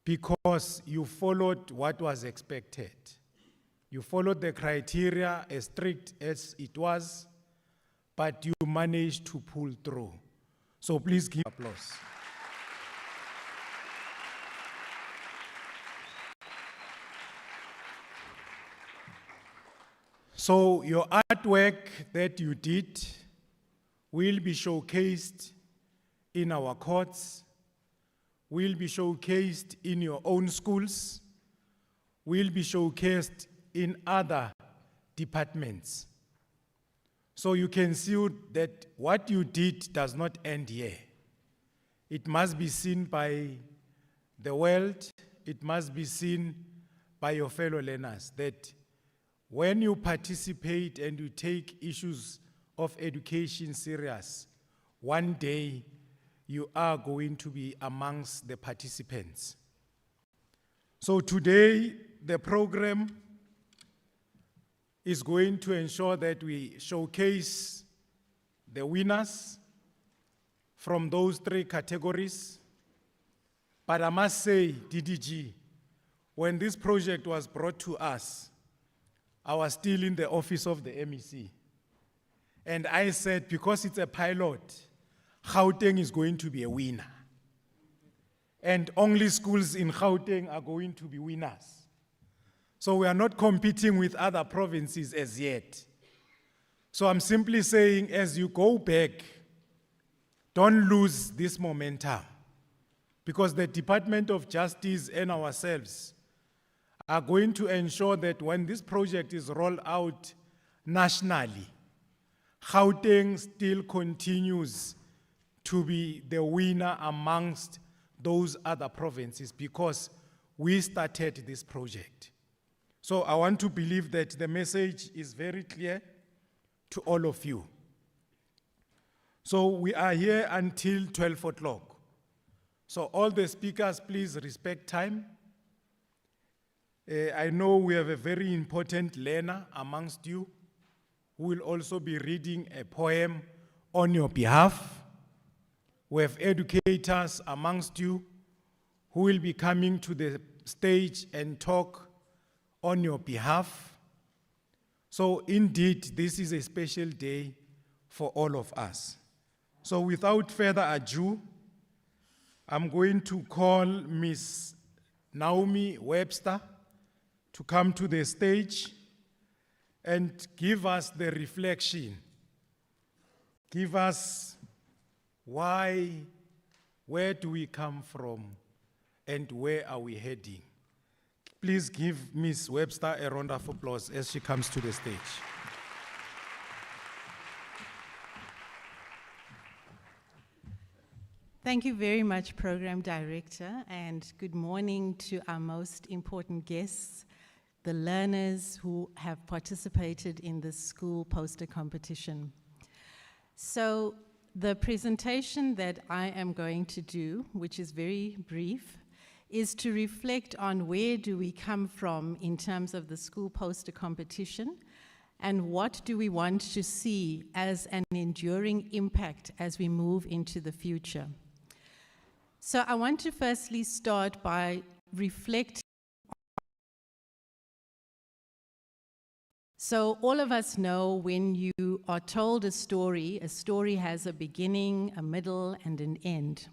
because you followed what was expected. You followed the criteria as strict as it was, but you managed to pull through. So please give applause. So your artwork that you did will be showcased in our courts, will be showcased in your own schools, will be showcased in other departments. So you can see that what you did does not end here. It must be seen by the world, it must be seen by your fellow learners, that when you participate and you take issues of education serious, one day you are going to be amongst the participants. So today, the program is going to ensure that we showcase the winners from those 3 categories. But I must say, DDG, when this project was brought to us, I was still in the office of the MEC. And I said, because it's a pilot, Gauteng is going to be a winner. And only schools in Gauteng are going to be winners. So we are not competing with other provinces as yet. So I'm simply saying, as you go back, don't lose this momentum, because the Department of Justice and ourselves are going to ensure that when this project is rolled out nationally, Gauteng still continues to be the winner amongst those other provinces, because we started this project. So I want to believe that the message is very clear to all of you. So we are here until 12 o'clock. So all the speakers, please respect time. I know we have a very important learner amongst you who will also be reading a poem on your behalf. We have educators amongst you who will be coming to the stage and talk on your behalf. So indeed, this is a special day for all of us. So without further ado, I'm going to call Ms. Naomi Webster to come to the stage and give us the reflection. Give us why, where do we come from, and where are we heading? Please give Ms. Webster a round of applause as she comes to the stage. Thank you very much, Program Director, and good morning to our most important guests, the learners who have participated in this school poster competition. So the presentation that I am going to do, which is very brief, is to reflect on where do we come from in terms of the school poster competition, and what do we want to see as an enduring impact as we move into the future. So I want to firstly start by reflecting. So all of us know when you are told a story has a beginning, a middle, and an end.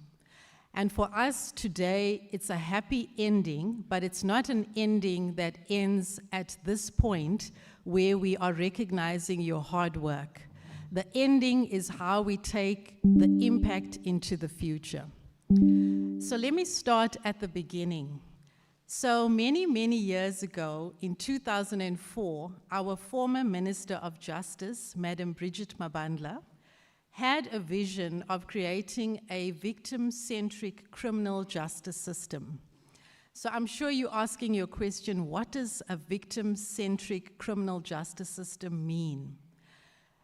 And for us today, it's a happy ending, but it's not an ending that ends at this point where we are recognizing your hard work. The ending is how we take the impact into the future. So let me start at the beginning. So many, many years ago, in 2004, our former Minister of Justice, Madam Bridget Mabandla, had a vision of creating a victim-centric criminal justice system. So I'm sure you're asking your question, what does a victim-centric criminal justice system mean?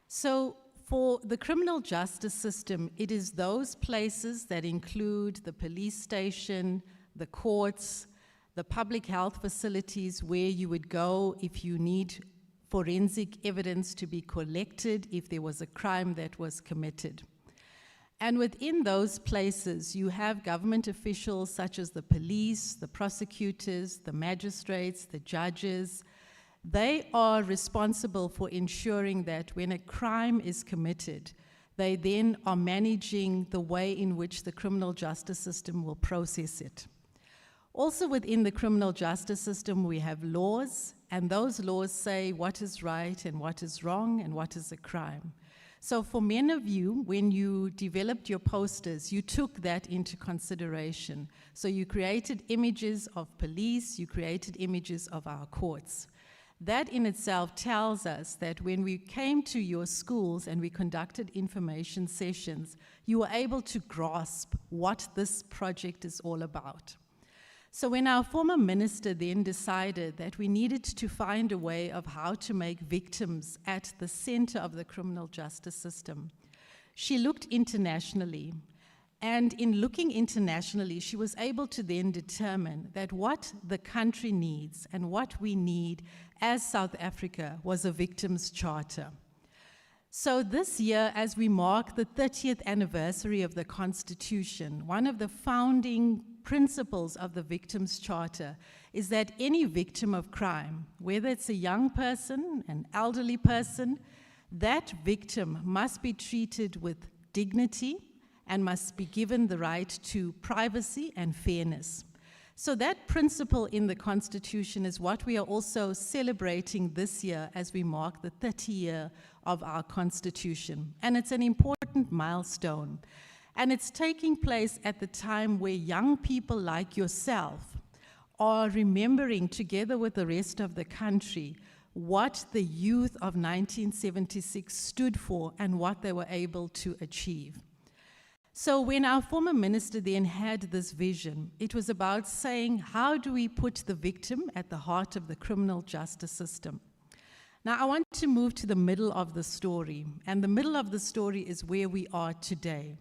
So for the criminal justice system, it is those places that include the police station, the courts, the public health facilities where you would go if you need forensic evidence to be collected if there was a crime that was committed. And within those places, you have government officials such as the police, the prosecutors, the magistrates, the judges. They are responsible for ensuring that when a crime is committed, they then are managing the way in which the criminal justice system will process it. Also within the criminal justice system, we have laws, and those laws say what is right and what is wrong and what is a crime. So for many of you, when you developed your posters, you took that into consideration. So you created images of police, you created images of our courts. That in itself tells us that when we came to your schools and we conducted information sessions, you were able to grasp what this project is all about. So when our former minister then decided that we needed to find a way of how to make victims at the center of the criminal justice system, she looked internationally. And in looking internationally, she was able to then determine that what the country needs and what we need as South Africa was a victims' charter. So this year, as we mark the 30th anniversary of the Constitution, one of the founding principles of the Victims' Charter is that any victim of crime, whether it's a young person, an elderly person, that victim must be treated with dignity and must be given the right to privacy and fairness. So that principle in the Constitution is what we are also celebrating this year as we mark the 30th year of our Constitution. And it's an important milestone. And it's taking place at the time where young people like yourself are remembering, together with the rest of the country, what the youth of 1976 stood for and what they were able to achieve. So when our former minister then had this vision, it was about saying, how do we put the victim at the heart of the criminal justice system? Now, I want to move to the middle of the story, and the middle of the story is where we are today.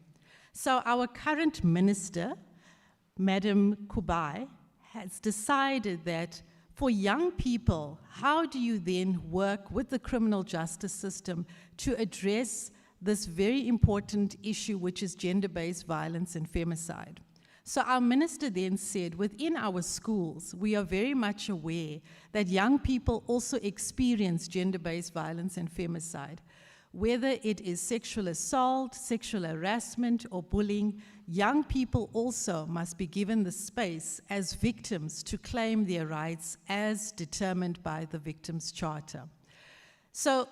So our current minister, Madam Kubai, has decided that for young people, how do you then work with the criminal justice system to address this very important issue, which is gender-based violence and femicide? So our minister then said, within our schools, we are very much aware that young people also experience gender-based violence and femicide. Whether it is sexual assault, sexual harassment, or bullying, young people also must be given the space as victims to claim their rights as determined by the Victims' Charter. So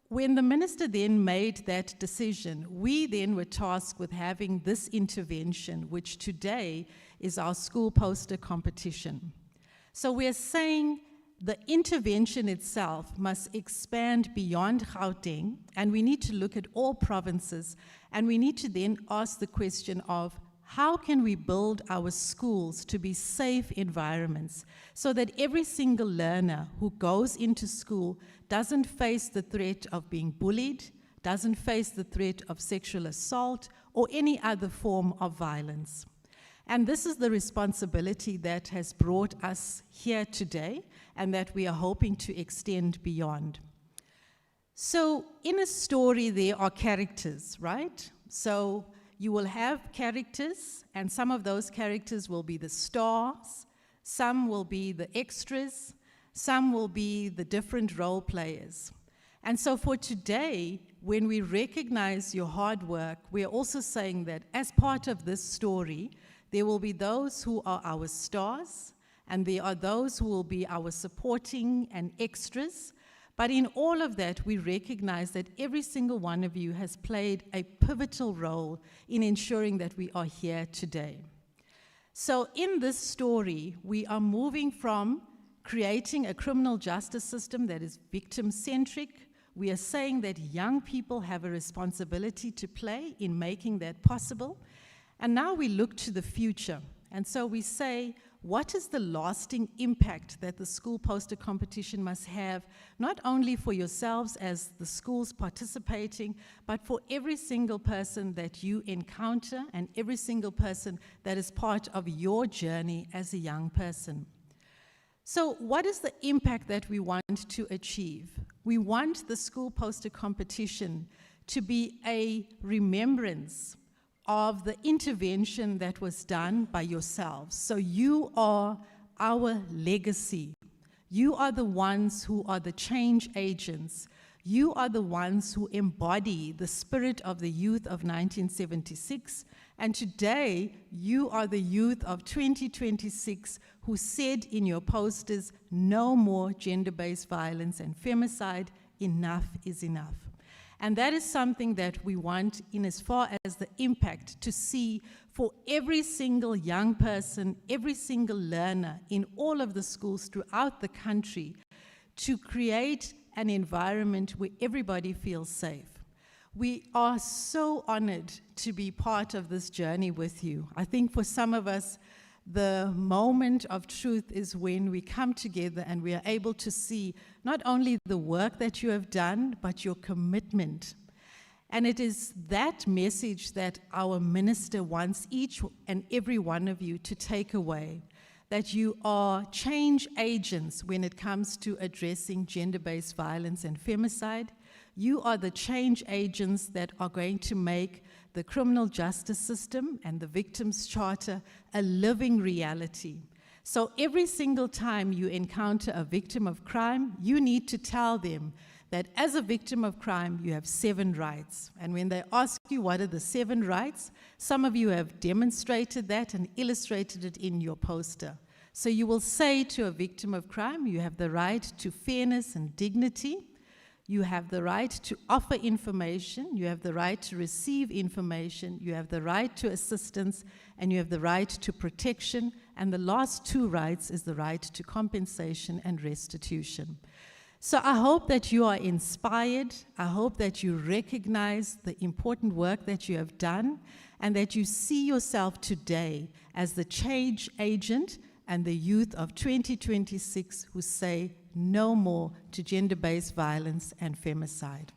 when the minister then made that decision, we then were tasked with having this intervention, which today is our school poster competition. So we're saying the intervention itself must expand beyond Gauteng, and we need to look at all provinces, and we need to then ask the question of how can we build our schools to be safe environments so that every single learner who goes into school doesn't face the threat of being bullied, doesn't face the threat of sexual assault, or any other form of violence. And this is the responsibility that has brought us here today and that we are hoping to extend beyond. So in a story, there are characters, right? So you will have characters, and some of those characters will be the stars, some will be the extras, some will be the different role players. And so for today, when we recognize your hard work, we are also saying that as part of this story, there will be those who are our stars, and there are those who will be our supporting and extras. But in all of that, we recognize that every single one of you has played a pivotal role in ensuring that we are here today. So in this story, we are moving from creating a criminal justice system that is victim-centric. We are saying that young people have a responsibility to play in making that possible. And now we look to the future. And so we say, what is the lasting impact that the school poster competition must have, not only for yourselves as the schools participating, but for every single person that you encounter and every single person that is part of your journey as a young person? So what is the impact that we want to achieve? We want the school poster competition to be a remembrance of the intervention that was done by yourselves. So you are our legacy. You are the ones who are the change agents. You are the ones who embody the spirit of the youth of 1976. And today, you are the youth of 2026 who said in your posters, no more gender-based violence and femicide, enough is enough. And that is something that we want in as far as the impact to see for every single young person, every single learner in all of the schools throughout the country to create an environment where everybody feels safe. We are so honored to be part of this journey with you. I think for some of us, the moment of truth is when we come together and we are able to see not only the work that you have done, but your commitment. And it is that message that our minister wants each and every one of you to take away, that you are change agents when it comes to addressing gender-based violence and femicide. You are the change agents that are going to make the criminal justice system and the Victims' Charter a living reality. So every single time you encounter a victim of crime, you need to tell them that as a victim of crime, you have 7 rights. And when they ask you what are the 7 rights, some of you have demonstrated that and illustrated it in your poster. So you will say to a victim of crime, you have the right to fairness and dignity. You have the right to offer information, you have the right to receive information, you have the right to assistance, and you have the right to protection, and the last 2 rights is the right to compensation and restitution. So I hope that you are inspired, I hope that you recognize the important work that you have done, and that you see yourself today as the change agent and the youth of 2026 who say, no more to gender-based violence and femicide.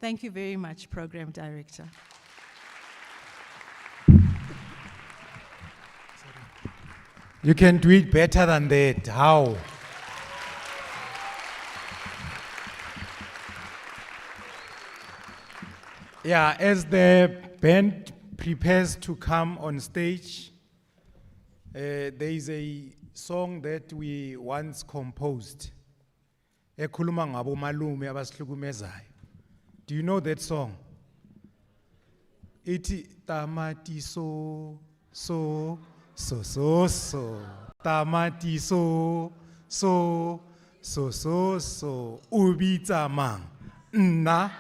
Thank you very much, Program Director. You can do it better than that. How? Yeah, as the band prepares to come on stage, there is a song that we once composed. Ekhuluma ngabo malume abasihlukumezayo. Do you know that song? Ithi tamati so tamati so ubitsa mang nna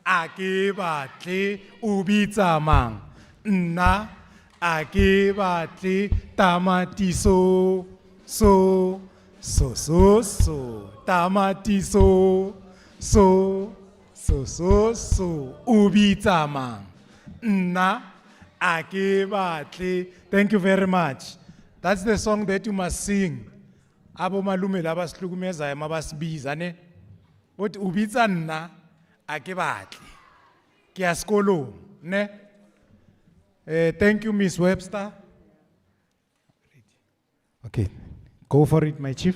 a ke batle ubitsa mang nna a ke batle tamati so tamati so ubitsa mang nna a ke batle. Thank you very much. That's the song that you must sing. Abo malume laba sihlukumezayo mabasibiza ne. Uthi ubitsa nna a ke batle. Ke ya sekolong ne. Thank you, Miss Webster. Okay, go for it, my chief.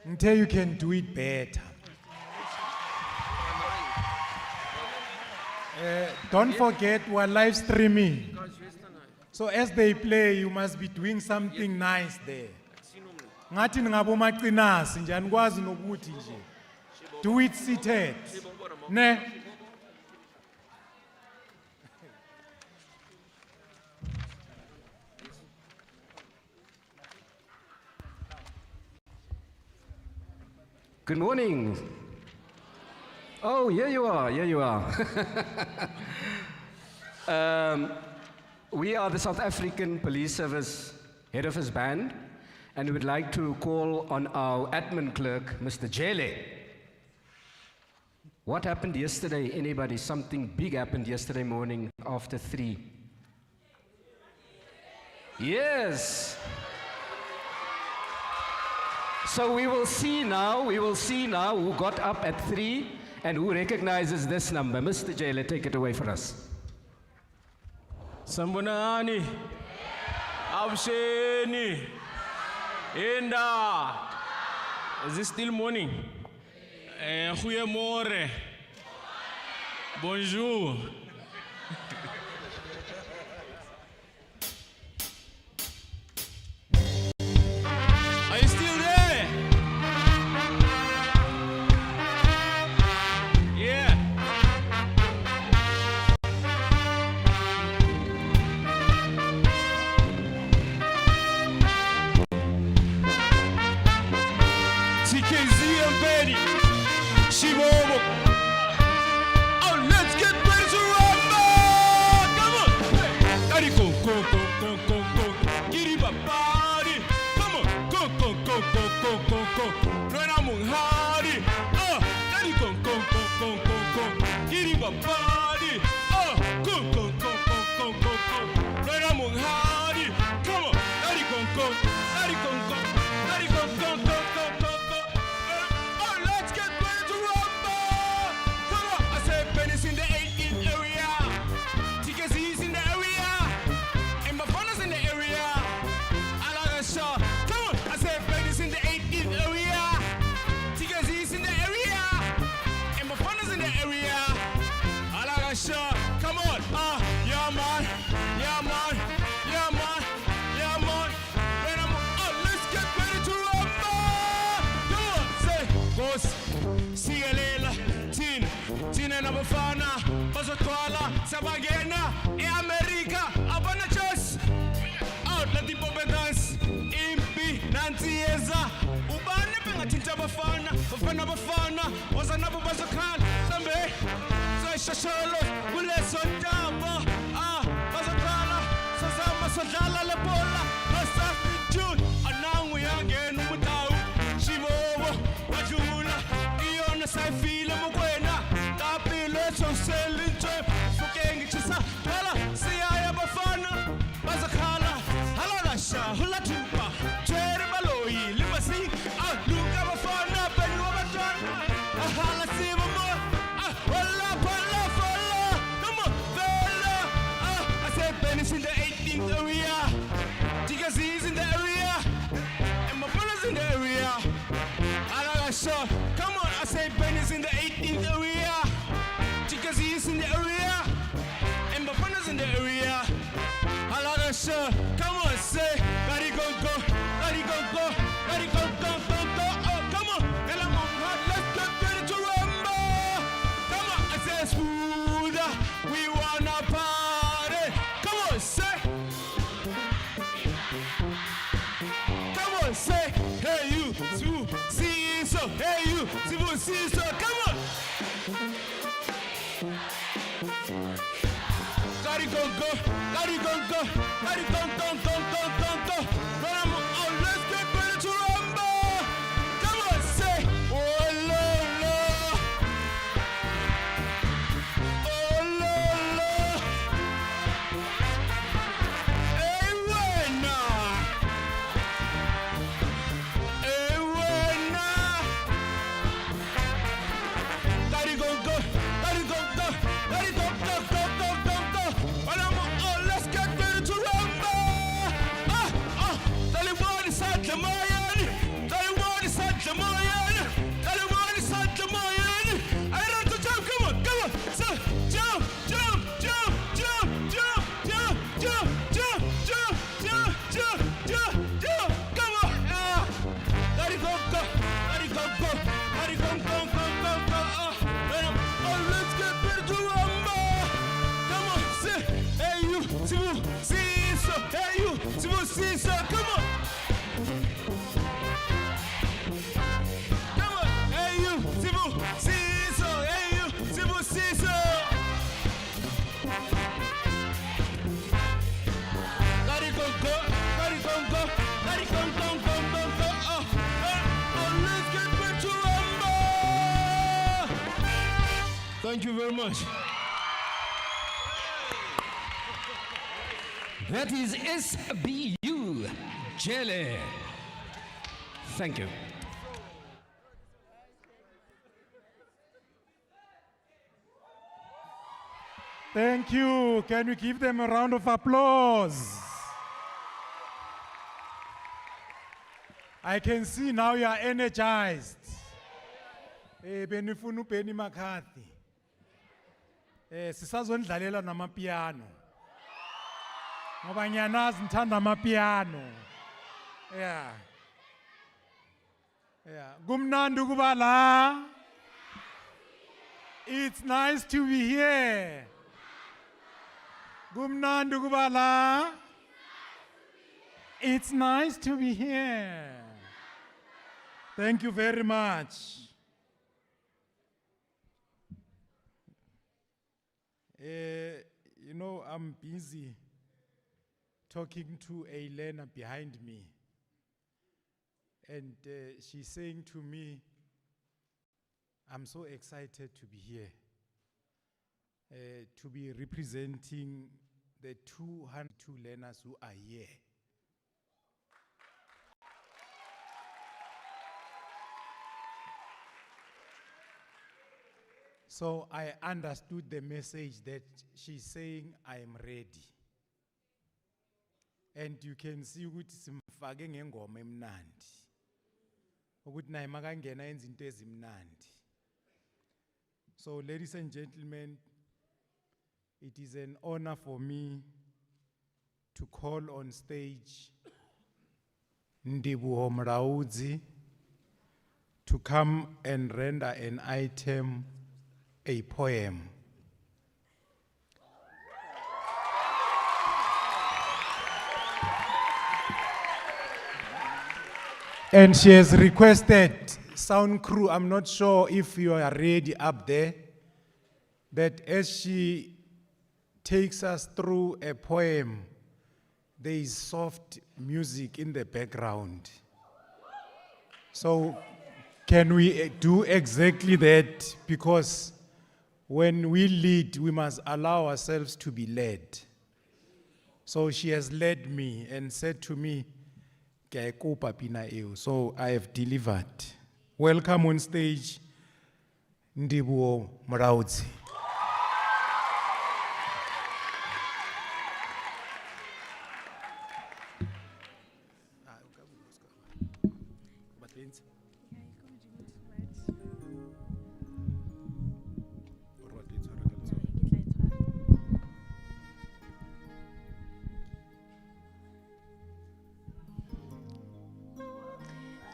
Until you can do it better. Don't forget we're live streaming. So as they play, you must be doing something nice there. Ngathi ngabo maqinasi nje anikwazi nokuthi nje. Do it seated. Ne? Good morning. Oh, here you are, here you are. We are the South African Police Service Head Office Band, and we would like to call on our admin clerk, Mr. Jele. What happened yesterday? Anybody? Something big happened yesterday morning after 3. Yes. So we will see now who got up at 3 and who recognizes this number. Mr. Jailer, take it away for us. Sambonani, Absheni, Enda. Is it still morning? Goeiemorgen. Bonjour. Are you still there? Yeah. TKZ and Betty, Shibobo. Oh, let's get ready to rumble! Come on! Daddy, go, go, go, go, go, go. Get it, body. Come on, go, go, go, go, go, go, go. Run among hardy. Daddy, go, go, go, go, go, go. Get it, body. Go, go, go, go, go, go, go. Run among hardy. Come on, daddy, go, go, daddy, go, go, daddy, go, go, go, go, go, go. Oh, let's get ready to rumble! Come on, I said Benny's in the 18th area. TKZ's in the area. And my partner's in the area. I like a shot. Come on, I said Benny's in the 18th area. TKZ's in the area. And my partner's in the area. I like a shot. Come on, yeah man, yeah man, yeah man, yeah man. When I'm let's get ready to rumble. Come on, say, Ghost, Sigalela, Tina Nabafana, Bazotwala, Sabagena, America, Abana Chos, out let the Bobe dance, Impi, Nancy Eza, Ubane Pengatinta Bafana, Bafana, was another Bazakan, Sambe, so Shasholo, Willeson Jamba, Bazakana, Sazama Sazala Lapola, Master June, and now we are again without Shivo, Wajula, Iona Saifila Mukwena, Tapi Let's Sell in Trip, Fuking Chisa, Tala, Sia Bafana, Bazakana, Halarasha, Hula Tupa, Cherry Limasi, Luka Bafana, Benuabatan, Hala Sivamo, Walla, come on, Bella, I said Benny's in the 18th area, TKZ's in the area, and my brother's in the area. I like a shot. Come on, I say Benny's in the 18th area. TKZ's in the area. And my partner's in the area. I like a shot. Come on, say, gotta go, go, gotta go, go, gotta go, go, go, go. Oh, come on, and I'm on hot. Let's get ready to rumble. Come on, I say smooth. We wanna party. Come on, say. Come on, say, hey you, see so, hey you, see so, come on. Gotta go, go, gotta go, go, gotta go, go, go, go, go, go. Run on, let's get ready to rumble. Come on, say, oh la la, oh la la, hey when gotta go, go, gotta go, go, gotta go, go, go, go, go, go. And I'm let's get ready to rumble. Thank you very much. That is SBU, Jelly. Thank you. Thank you. Can we give them a round of applause? I can see now you are energized. Benifunu Penny McCarthy. Sisazondlalela namapiano. Ngoba ngiyanazi ngithanda amapiano. Yeah. Yeah. Kumnandi ukuba la. It's nice to be here. Kumnandi ukuba la. It's nice to be here. Thank you very much. You know, I'm busy talking to a learner behind me. And she's saying to me, I'm so excited to be here, to be representing the 202 learners who are here. So I understood the message that she's saying, I am ready. And you can see ukuthi simfake ngengoma emnandi. Ukuthi naye makangena yenza into ezimnandi. So ladies and gentlemen, it is an honor for me to call on stage Ndibuho Mraudzi to come and render an item, a poem. And she has requested, sound crew, I'm not sure if you are ready up there, that as she takes us through a poem, there is soft music in the background. So can we do exactly that? Because when we lead, we must allow ourselves to be led. So she has led me and said to me, so I have delivered. Welcome on stage, Ndibuho Mraudzi.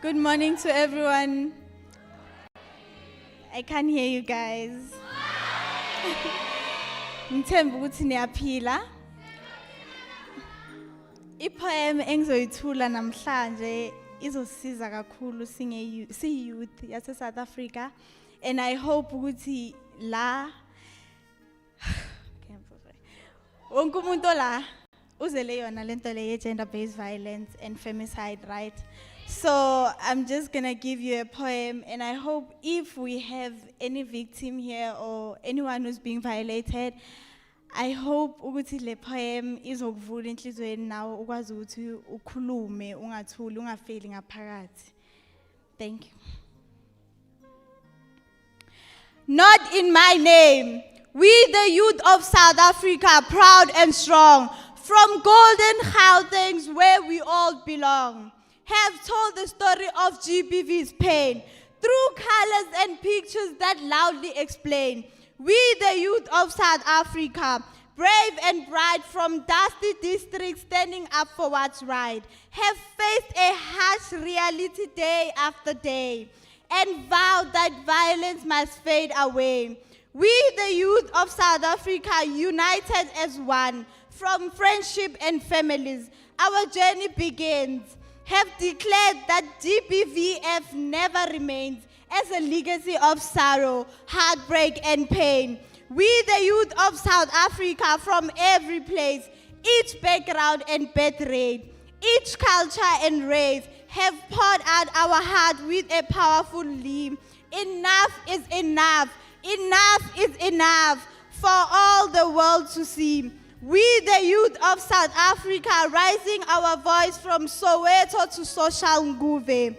Good morning to everyone. I can't hear you guys. Ngithemba ukuthi niyaphila. Ipoem engizoyithula namhlanje izosiza kakhulu si-youth yase South Africa, and I hope ukuthi la wonke umuntu la uzele yona lento le gender-based violence and femicide, right? So I'm just gonna give you a poem, and I hope if we have any victim here or anyone who's being violated, I hope ukuthi le poem izokuvula inhlizweni nawe ukwazi ukuthi ukhulume ungathuli ungafeli ngaphakathi. Thank you. Not in my name. We the youth of South Africa, proud and strong, from golden Gautengs where we all belong, have told the story of GBV's pain through colors and pictures that loudly explain. We, the youth of South Africa, brave and bright from dusty districts standing up for what's right, have faced a harsh reality day after day and vowed that violence must fade away. We, the youth of South Africa, united as one, from friendship and families, our journey begins, have declared that GBVF never remains as a legacy of sorrow, heartbreak, and pain. We, the youth of South Africa, from every place, each background and birth rate, each culture and race, have poured out our heart with a powerful limb. Enough is enough. enough is enough for all the world to see. We, the youth of South Africa, raising our voice from Soweto to Social Nguve,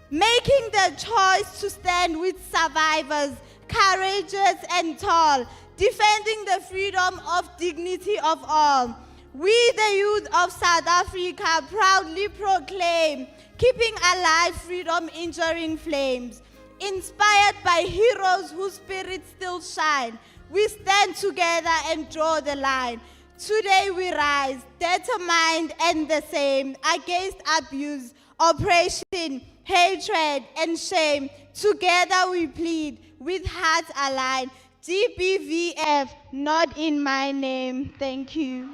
making the choice to stand with survivors, courageous and tall, defending the freedom of dignity of all. We, the youth of South Africa, proudly proclaim, keeping alive freedom enduring flames. Inspired by heroes whose spirits still shine, we stand together and draw the line. Today we rise, determined and the same, against abuse, oppression, hatred, and shame. Together we plead, with hearts aligned. GBVF, not in my name. Thank you.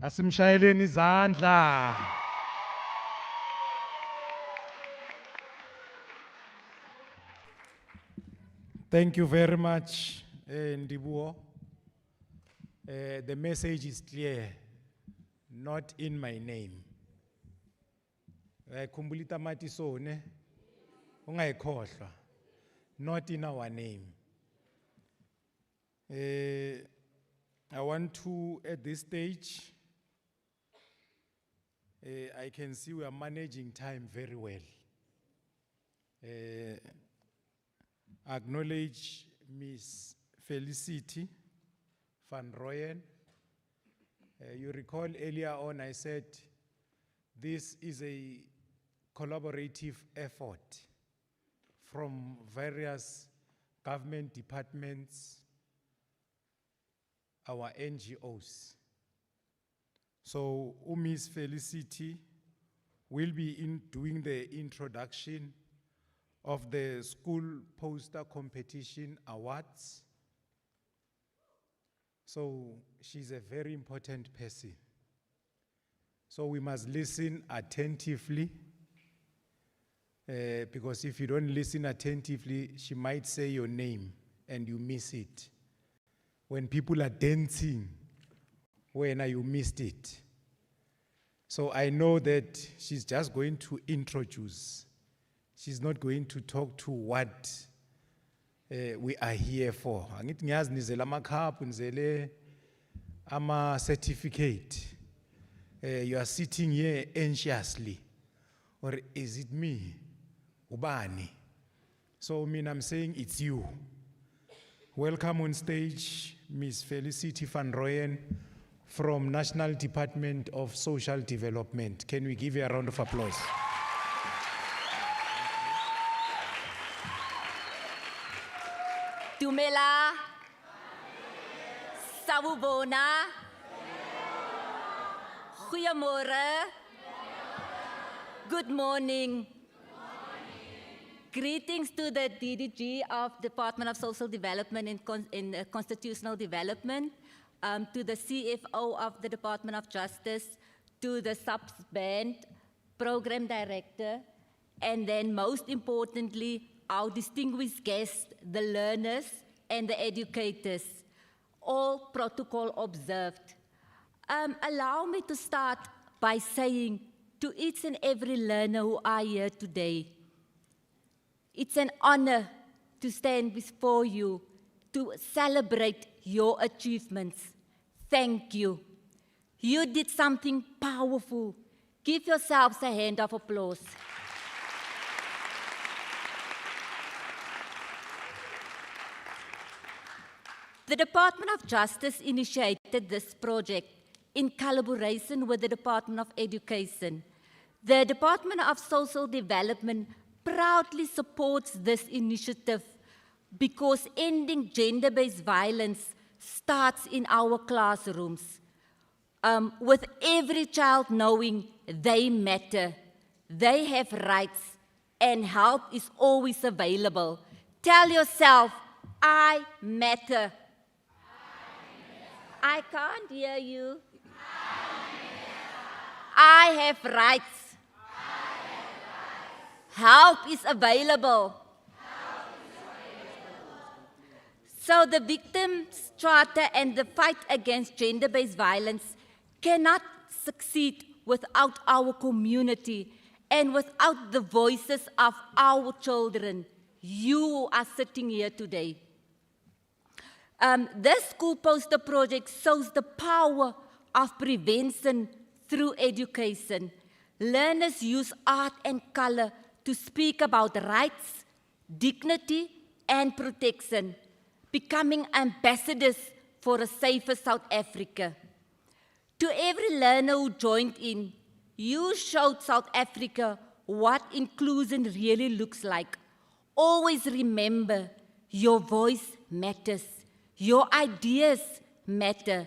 Asimshayeleni izandla. Thank you very much, Ndibuo. The message is clear, not in my name. Kumbulita mati sone, ungayikhohlwa, not in our name. I want to, at this stage, I can see we are managing time very well. Acknowledge Miss Felicity van Rooyen. You recall earlier on I said this is a collaborative effort from various government departments, our NGOs. So Miss Felicity will be doing the introduction of the School Poster Competition Awards. So she's a very important person. So we must listen attentively, because if you don't listen attentively, she might say your name and you miss it. When people are dancing, when you missed it. So I know that she's just going to introduce. She's not going to talk to what we are here for. Angithi ngiyazi nizela amakhapu, nizele ama certificate. You are sitting here anxiously. Or is it me? Ubani? So I'm saying it's you. Welcome on stage, Ms. Felicity van Rooyen from National Department of Social Development. Can we give you a round of applause? Dumela, Sawubona, Goeiemorgen, good morning. Greetings to the DDG of Department of Social Development and Constitutional Development, to the CFO of the Department of Justice, to the sub-band program director, and then most importantly, our distinguished guests, the learners and the educators, all protocol observed. Allow me to start by saying to each and every learner who are here today, it's an honor to stand before you to celebrate your achievements. Thank you. You did something powerful. Give yourselves a hand of applause. The Department of Justice initiated this project in collaboration with the Department of Education. The Department of Social Development proudly supports this initiative because ending gender-based violence starts in our classrooms, with every child knowing they matter, they have rights, and help is always available. Tell yourself, I matter. I can't hear you. I have rights. Help is available. So the Victims' Charter and the fight against gender-based violence cannot succeed without our community and without the voices of our children. You are sitting here today. This school poster project shows the power of prevention through education. Learners use art and color to speak about rights, dignity, and protection, becoming ambassadors for a safer South Africa. To every learner who joined in, you showed South Africa what inclusion really looks like. Always remember, your voice matters. Your ideas matter.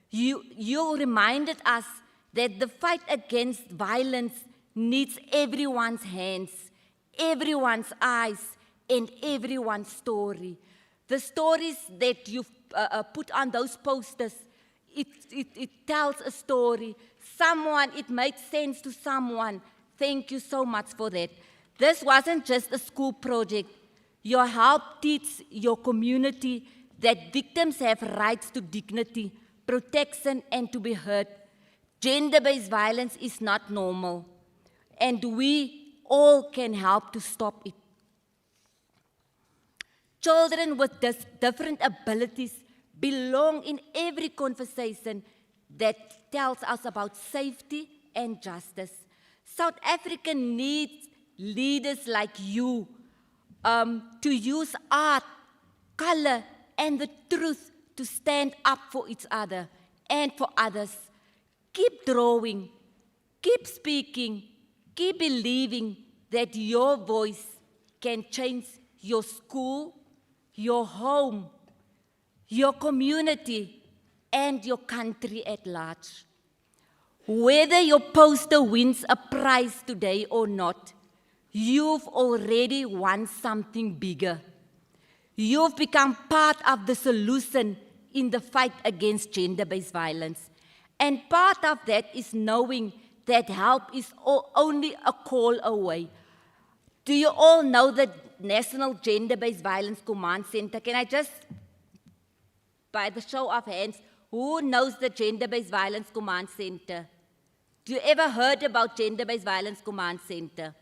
You reminded us that the fight against violence needs everyone's hands, everyone's eyes, and everyone's story. The stories that you've put on those posters, it tells a story. It made sense to someone. Thank you so much for that. This wasn't just a school project. You helped teach your community that victims have rights to dignity, protection, and to be heard. Gender-based violence is not normal, and we all can help to stop it. Children with different abilities belong in every conversation that tells us about safety and justice. South Africa needs leaders like you to use art, color, and the truth to stand up for each other and for others. Keep drawing, keep speaking, keep believing that your voice can change your school, your home, your community, and your country at large. Whether your poster wins a prize today or not, you've already won something bigger. You've become part of the solution in the fight against gender-based violence. And part of that is knowing that help is only a call away. Do you all know the National Gender-Based Violence Command Center? Can I just, by the show of hands, who knows the Gender-Based Violence Command Center? Do you ever heard about Gender-Based Violence Command Center?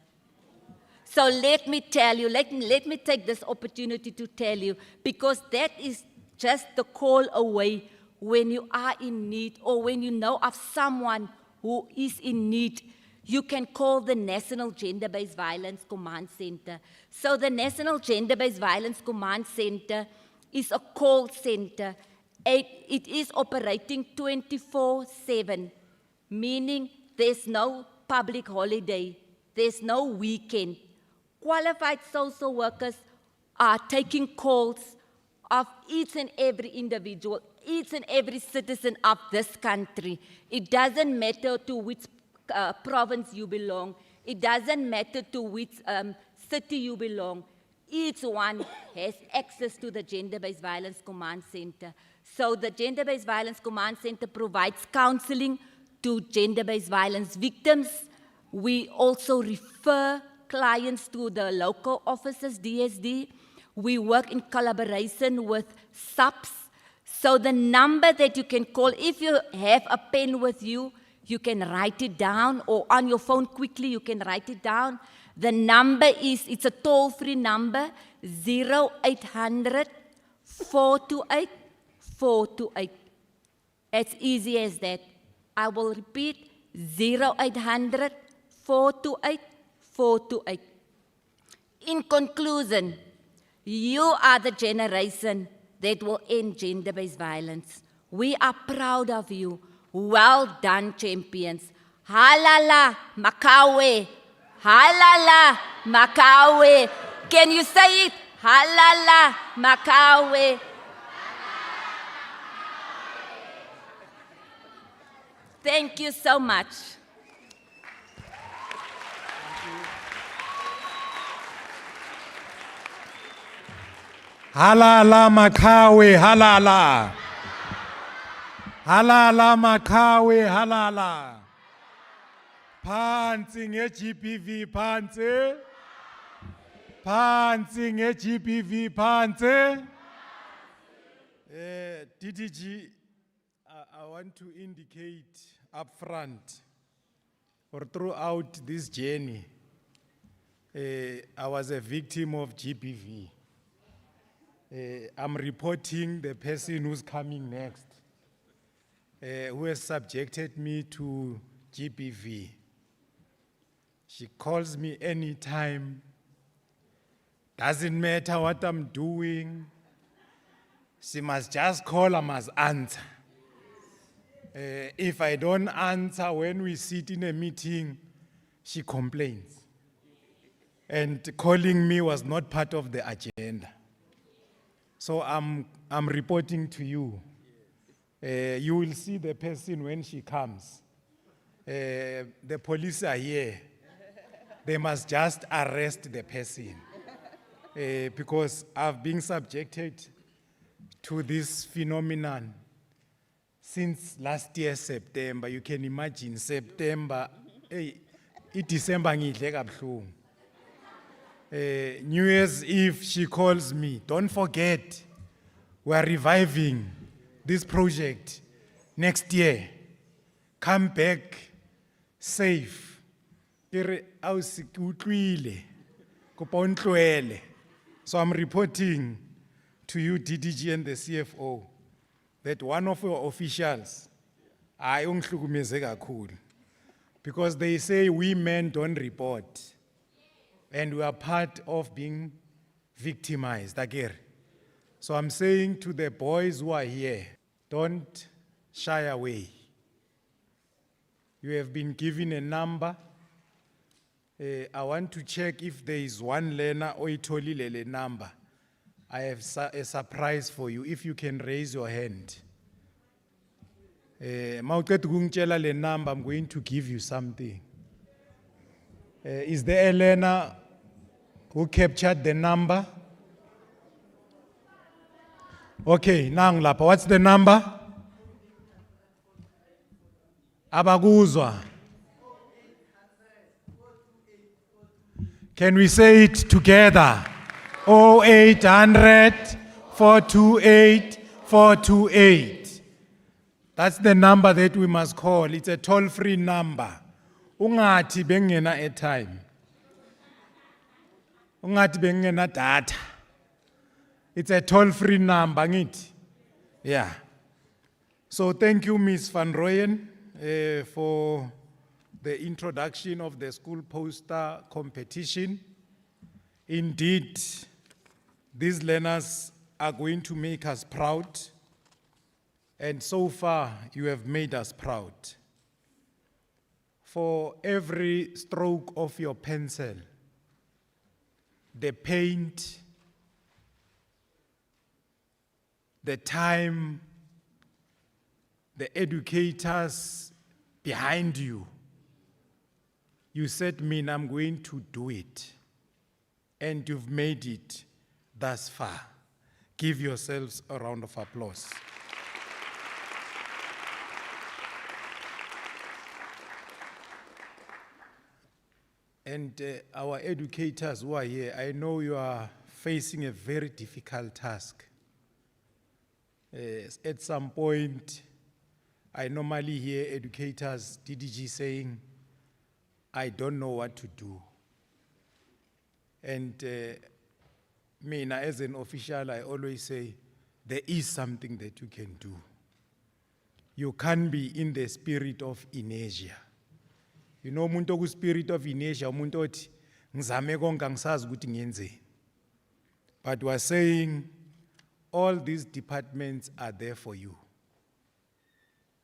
So let me tell you, let me take this opportunity to tell you, because that is just the call away when you are in need or when you know of someone who is in need. You can call the National Gender-Based Violence Command Center. So the National Gender-Based Violence Command Center is a call center. It is operating 24/7, meaning there's no public holiday, there's no weekend. Qualified social workers are taking calls of each and every individual, each and every citizen of this country. It doesn't matter to which province you belong. It doesn't matter to which city you belong. Each one has access to the Gender-Based Violence Command Center. So the Gender-Based Violence Command Center provides counseling to gender-based violence victims. We also refer clients to the local offices, DSD. We work in collaboration with SAPS. So the number that you can call, if you have a pen with you, you can write it down, or on your phone quickly, you can write it down. The number is, it's a toll-free number, 0800 428 428. As easy as that. I will repeat, 0800 428 428. In conclusion, you are the generation that will end gender-based violence. We are proud of you. Well done, champions. Halala Makawe. Halala Makawe. Can you say it? Halala Makawe. Thank you so much. Halala Makawe, halala. Halala Makawe, halala. Phansi nge-GBV phansi. Phansi nge-GBV phansi. DDG, I want to indicate up front, or throughout this journey, I was a victim of GBV. I'm reporting the person who's coming next, who has subjected me to GBV. She calls me anytime. Doesn't matter what I'm doing. She must just call, I must answer. If I don't answer when we sit in a meeting, she complains. And calling me was not part of the agenda. So I'm reporting to you. You will see the person when she comes. The police are here. They must just arrest the person. Because I've been subjected to this phenomenon since last year, September. You can imagine September, December ngidle kabuhlungu. New Year's Eve, she calls me, don't forget, we are reviving this project next year. Come back safe. So I'm reporting to you, DDG and the CFO, that one of your officials, because they say we men don't report, and we are part of being victimized again. So I'm saying to the boys who are here, don't shy away. You have been given a number. I want to check if there is one learner or itolile number. I have a surprise for you, if you can raise your hand. Mauqeda ukungitshela le number, I'm going to give you something. Is there a learner who captured the number? Okay, nang lapha. What's the number? Abakuzwa. Can we say it together? 0800 428 428. That's the number that we must call. It's a toll-free number. Ungathi bengena airtime. Ungathi bengena data. It's a toll-free number, ngithi. Yeah. So thank you, Ms. Van Rooyen, for the introduction of the school poster competition. Indeed, these learners are going to make us proud, and so far you have made us proud. For every stroke of your pencil, the paint, the time, the educators behind you, you said, "Min, I'm going to do it." And you've made it thus far. Give yourselves a round of applause. And our educators who are here, I know you are facing a very difficult task. At some point, I normally hear educators, DDG, saying, "I don't know what to do." And me, as an official, I always say, there is something that you can do. You can't be in the spirit of inertia. You know, umuntu oku spirit of inertia, umuntu othi ngizame konke angisazi ukuthi ngiyenzeni. But we're saying all these departments are there for you.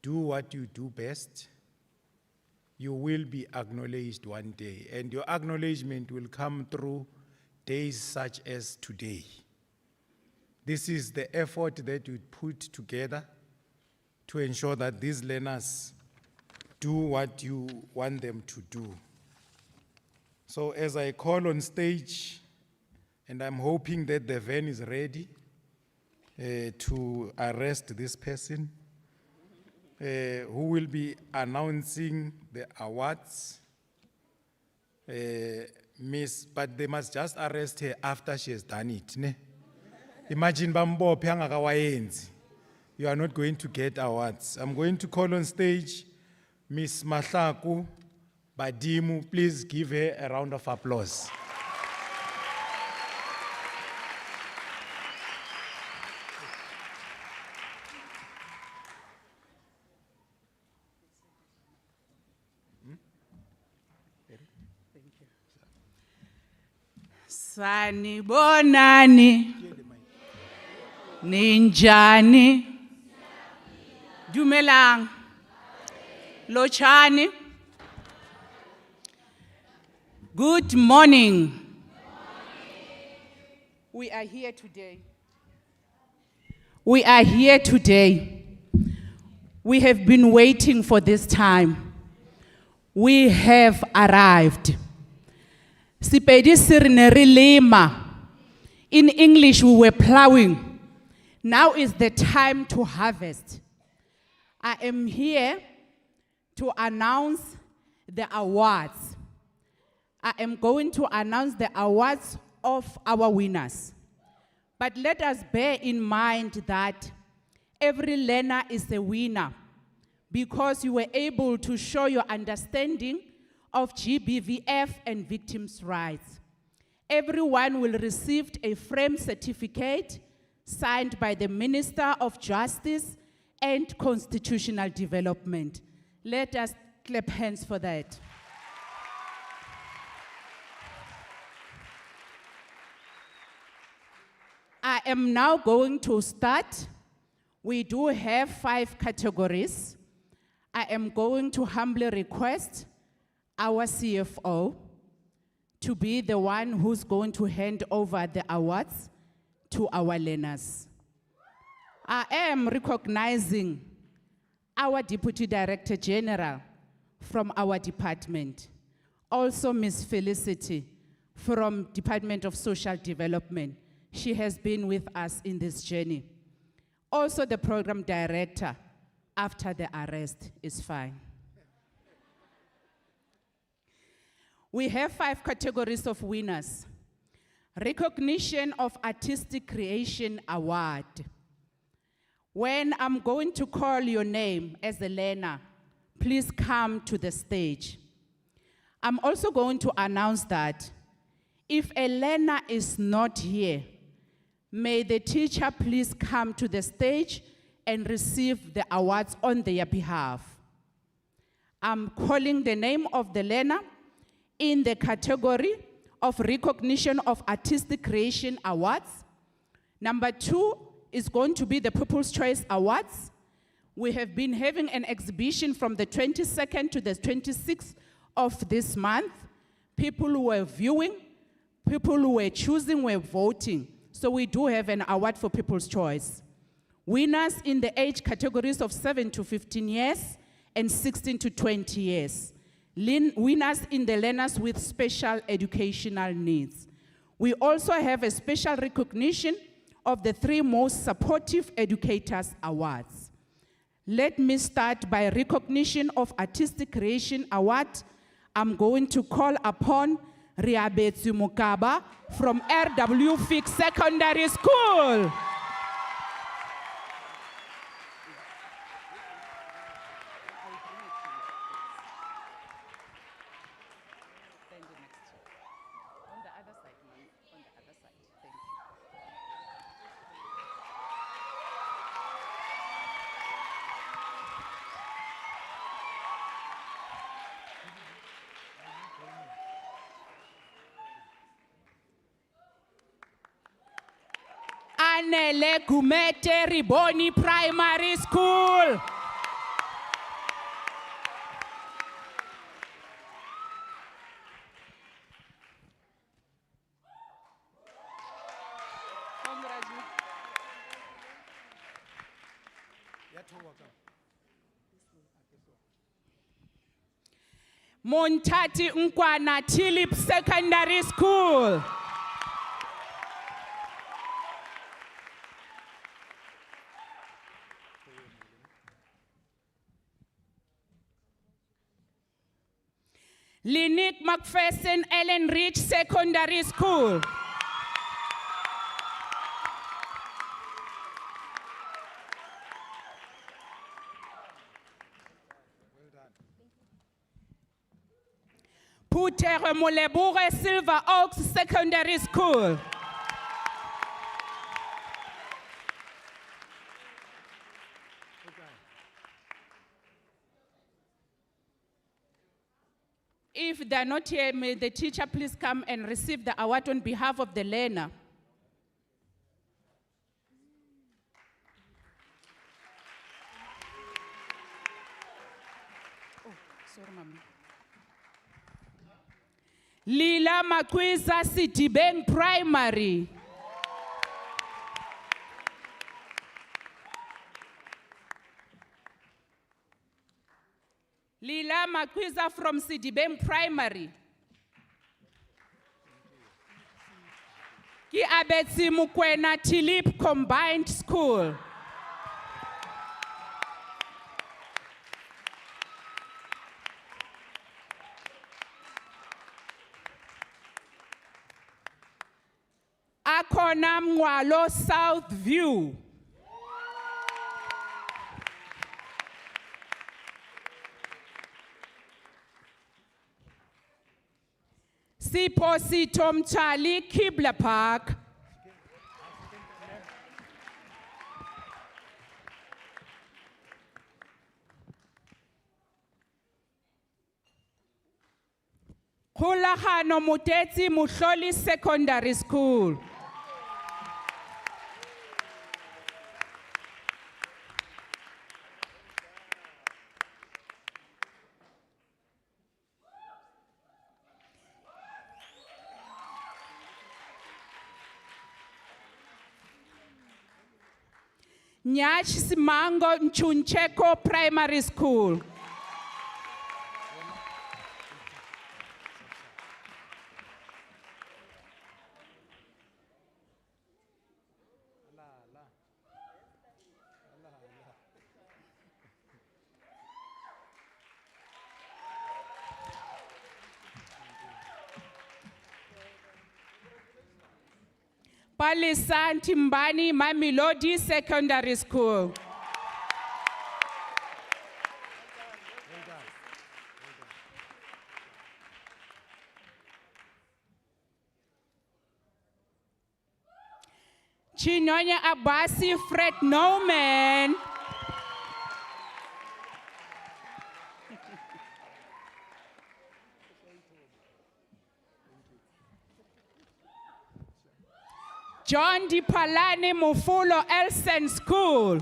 Do what you do best. You will be acknowledged one day, and your acknowledgement will come through days such as today. This is the effort that you put together to ensure that these learners do what you want them to do. So as I call on stage, and I'm hoping that the van is ready to arrest this person, who will be announcing the awards. But they must just arrest her after she has done it. Ne? Imagine bambophe angakawayenzi. You are not going to get awards. I'm going to call on stage Miss Mahlaku Badimu. Please give her a round of applause. Sanibonani ninjani Dumelang Lochani. Good morning. We are here today. We are here today. We have been waiting for this time. We have arrived. Sipedi sirine lima. In English, we were plowing. Now is the time to harvest. I am here to announce the awards. I am going to announce the awards of our winners. But let us bear in mind that every learner is a winner because you were able to show your understanding of GBVF and victims' rights. Everyone will receive a frame certificate signed by the Minister of Justice and Constitutional Development. Let us clap hands for that. I am now going to start. We do have 5 categories. I am going to humbly request our CFO to be the one who's going to hand over the awards to our learners. I am recognizing our Deputy Director General from our department, also Ms. Felicity from Department of Social Development. She has been with us in this journey. Also the Program Director after the arrest is fine. We have 5 categories of winners. Recognition of Artistic Creation Award. When I'm going to call your name as a learner, please come to the stage. I'm also going to announce that if a learner is not here, may the teacher please come to the stage and receive the awards on their behalf. I'm calling the name of the learner in the category of Recognition of Artistic Creation Awards. Number 2 is going to be the People's Choice Awards. We have been having an exhibition from the 22nd to the 26th of this month. People who were viewing, people who were choosing were voting. So we do have an award for People's Choice. Winners in the age categories of 7 to 15 years and 16 to 20 years. Winners in the learners with special educational needs. We also have a special recognition of the 3 most supportive educators awards. Let me start by recognition of Artistic Creation Award. I'm going to call upon Riabetsu Mukaba from RW Fix Secondary School. Anele Gumete Riboni Primary School. Montati Nkwana Tilip Secondary School. Linick McPherson Ellen Rich Secondary School. Utere Molebure Silver Oaks Secondary School. If they're not here, may the teacher please come and receive the award on behalf of the learner. Oh, sorry, Mama. Lila Makwiza Sidibeng Primary. Lila Makwiza from Sidibeng Primary. Ki Abetsi Mukwena Tilip Combined School. Akona Mwalo South View. Siposi Tomchali Kibla Park. Khulahano Mutetsi Muhloli Secondary School. Nyach Simango Nchuncheko Primary School. Palisan Timbani Mamelodi Secondary School. Chinonye Abasi Fred Norman. John Dipalani Mufulo Elsen School.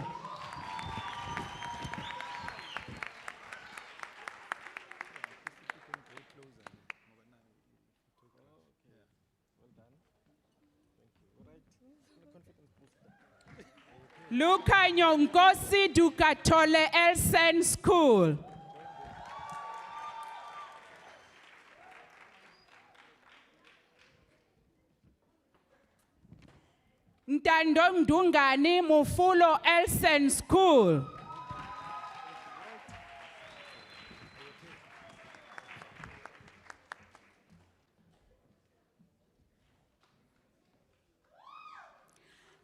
Luka Nyongosi Dukatole Elsen School. Ntandong Dungani Mufulo Elsen School.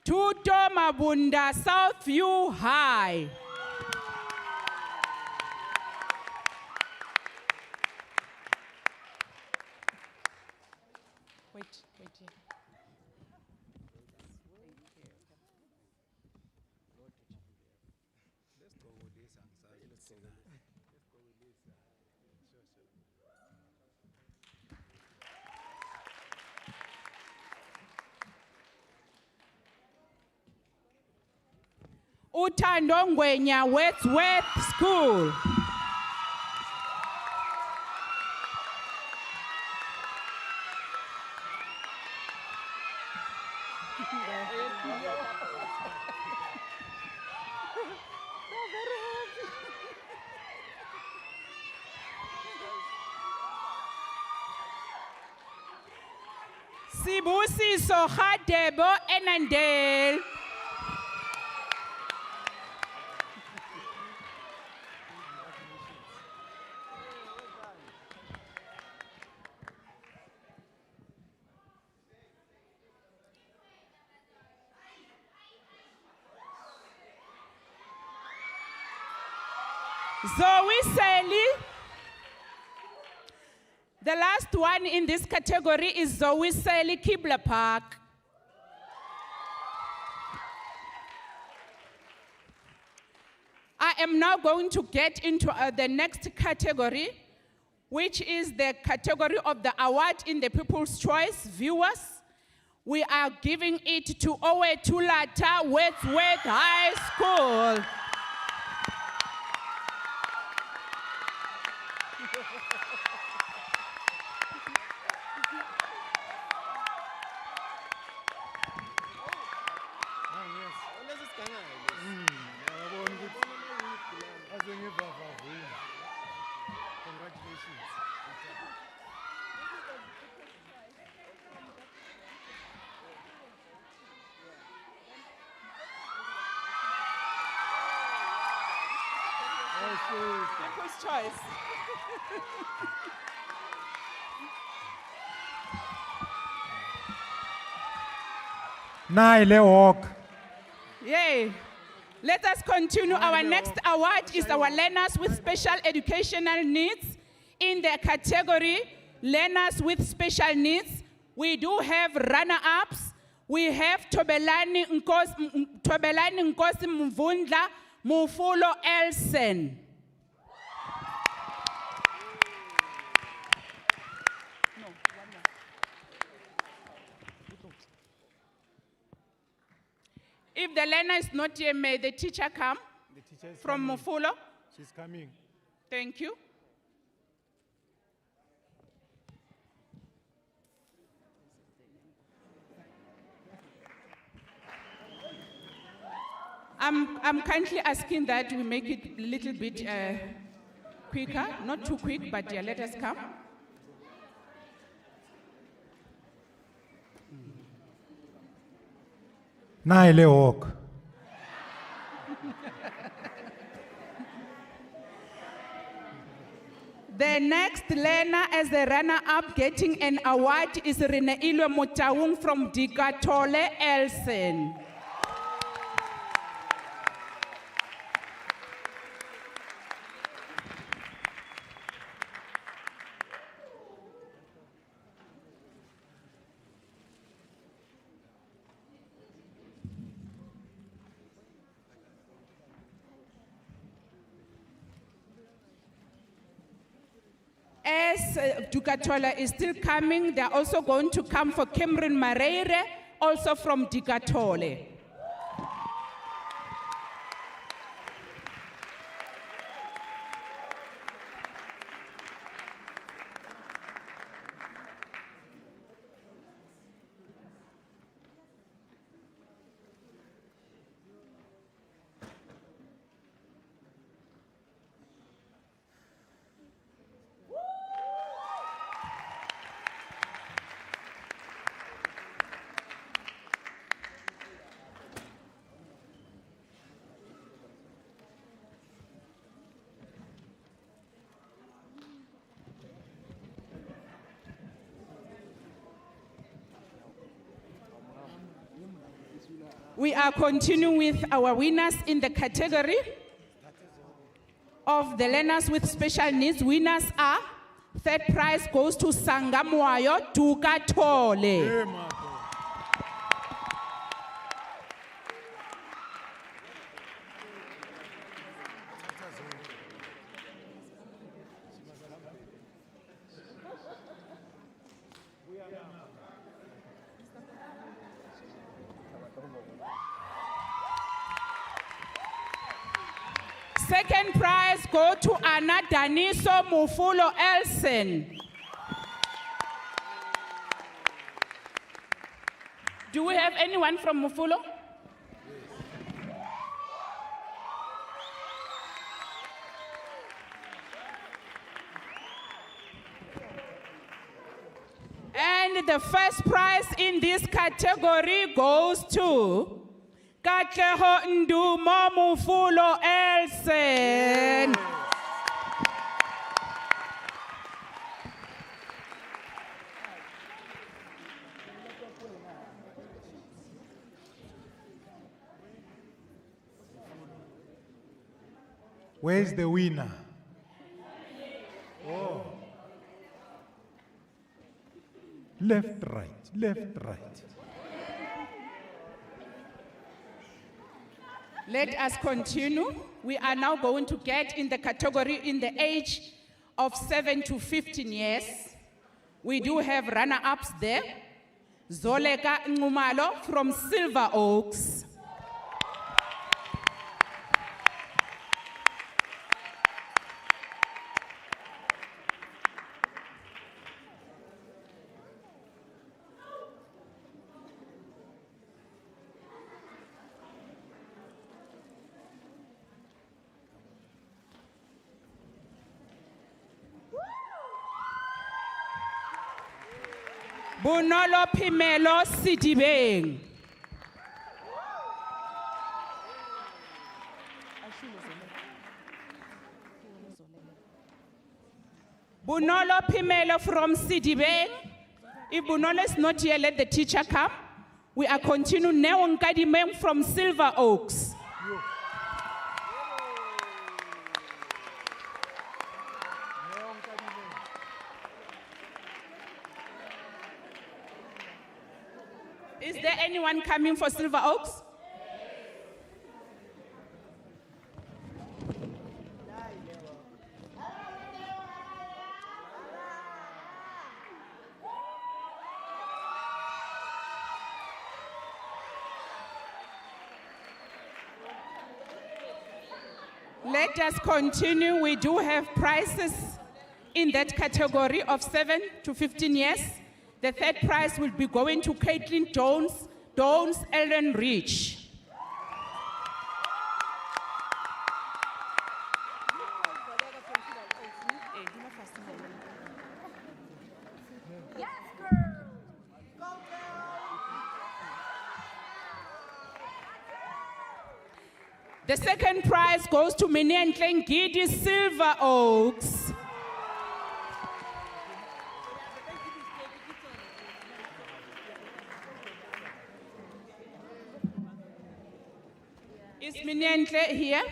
Tuto Mabunda Southview High. Wait here. Utandongwenya Westworth School. Sibusi Sohadebo Enandel. Zoe Sally, The last one in this category is Zoe Sally Kibler Park. I am now going to get into the next category, which is the category of the award in the People's Choice Viewers. We are giving it to Owe Tulata Wordsworth High School. People's Choice. Naile Hawk. Yay. Let us continue. Our next award is our learners with special educational needs. In the category learners with special needs, we do have runner-ups. We have Tobelani Nkosi Mvundla Mufulo Elsen. If the learner is not here, may the teacher come The teacher is from coming. Mufulo. She's coming. Thank you. I'm kindly asking that we make it a little bit quicker, not too quick, but yeah, let us come. Naile Hawk. The next learner as a runner-up getting an award is Reneilwe Mutaung from Dikatole Elsen. As Dikatola is still coming, they're also going to come for Cameron Mareire, also from Dikatole. We are continuing with our winners in the category of the learners with special needs. Winners are, third prize goes to Sangamwayo Dukatole. Second prize go to Anna Daniso Mufulo Elsen. Do we have anyone from Mufulo? And the first prize in this category goes to Katleho Ndumo Mufulo Elsen. Where's the winner? Oh. Left, right, left, right. Let us continue. We are now going to get in the category in the age of 7 to 15 years. We do have runner-ups there. Zoleka Ngumalo from Silver Oaks. Bonolo Pimelo Sidibeng. Bonolo Pimelo from Sidibeng. If Bonolo is not here, let the teacher come. We are continuing Neon Kadimeng from Silver Oaks. Is there anyone coming for Silver Oaks? Let us continue. We do have prizes in that category of 7 to 15 years. The third prize will be going to Caitlin Jones Ellen Rich. The second prize goes to Minentle Ngidi Silver Oaks. Is Minentle here?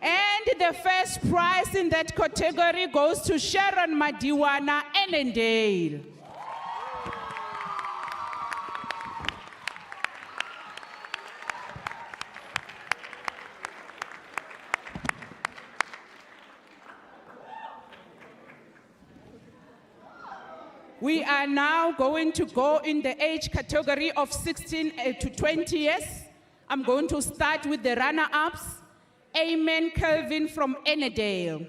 And the first prize in that category goes to Sharon Madiwana Annandale. We are now going to go in the age category of 16 to 20 years. I'm going to start with the runner-ups. Amen Kelvin from Annandale.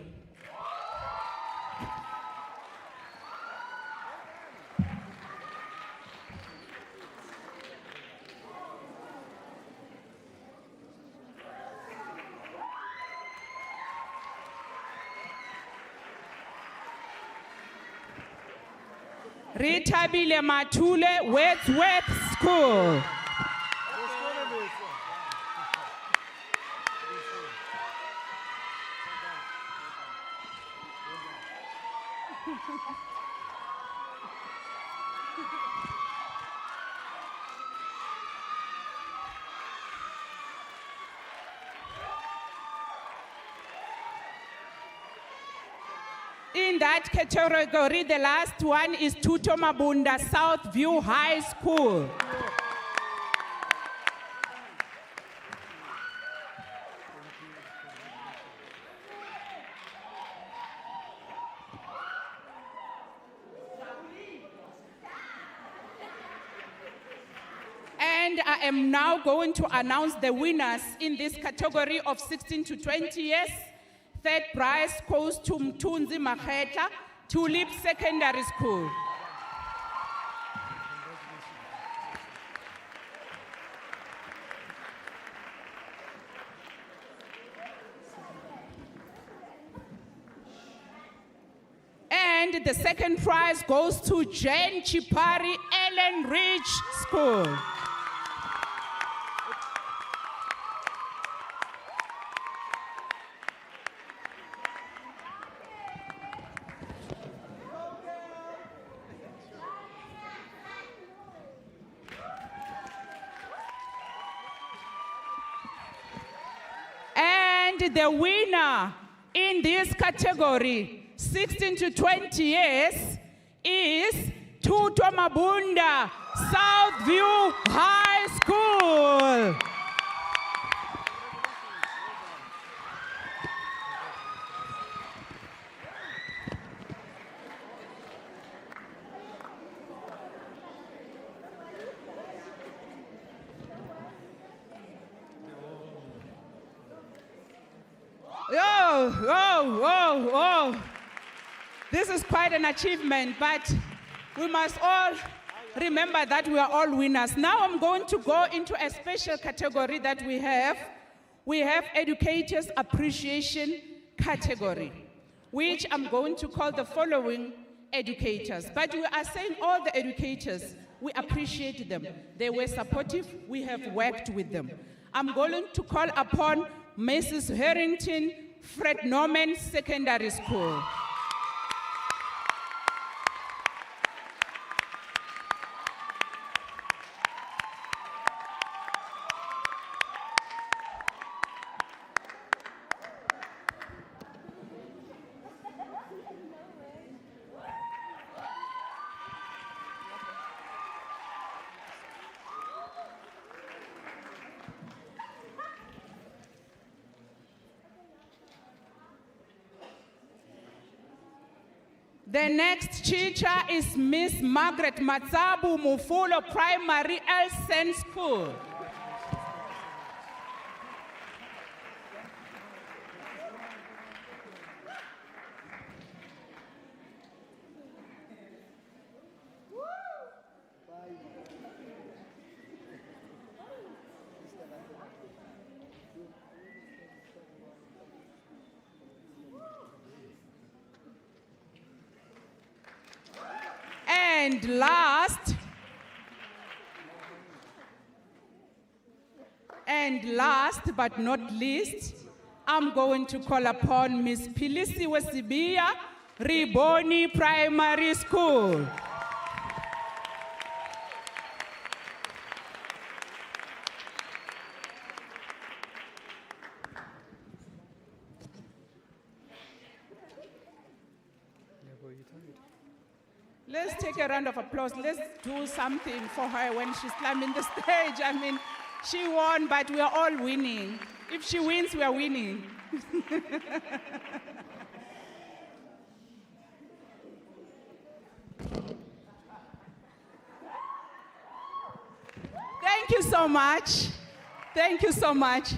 Ritabile Matule, Wordsworth School. In that category, the last one is Tuto Mabunda Southview High School. And I am now going to announce the winners in this category of 16 to 20 years. Third prize goes to Mtunzi Makhetla, Tulip Secondary School. And the second prize goes to Jane Chipari Ellen Ridge School. the winner in this category, 16 to 20 years, is Tuto Mabunda, Southview High School. Oh. This is quite an achievement, but we must all remember that we are all winners. Now I'm going to go into a special category that we have. We have Educators Appreciation category, which I'm going to call the following educators. But we are saying all the educators, we appreciate them. They were supportive, we have worked with them. I'm going to call upon Mrs. Harrington, Fred Norman Secondary School. The next teacher is Miss Margaret Matsabu Mufulo Primary Elsen School. And last but not least, I'm going to call upon Miss Pilisi Wesibia, Riboni Primary School. Let's take a round of applause. Let's do something for her when she's climbing the stage. I mean, she won, but we are all winning. If she wins, we are winning. Thank you so much. Thank you so much.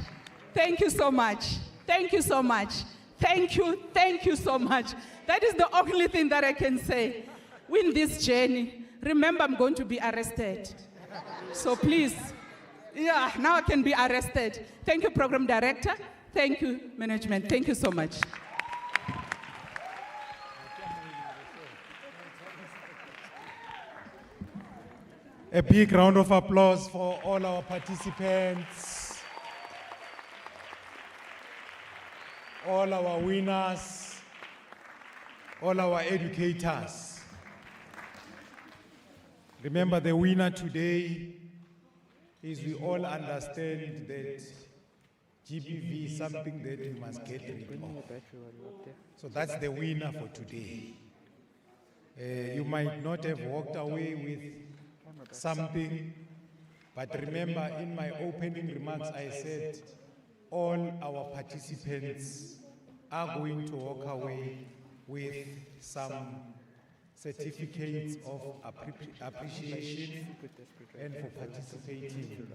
Thank you so much. Thank you so much. Thank you so much. That is the only thing that I can say. Win this journey. Remember, I'm going to be arrested. So please, yeah, now I can be arrested. Thank you, Program Director. Thank you, Management. Thank you so much. A big round of applause for all our participants, all our winners, all our educators. Remember, the winner today is we all understand that GBV is something that we must get rid of. So that's the winner for today. You might not have walked away with something, but remember, in my opening remarks, I said all our participants are going to walk away with some certificates of appreciation and for participating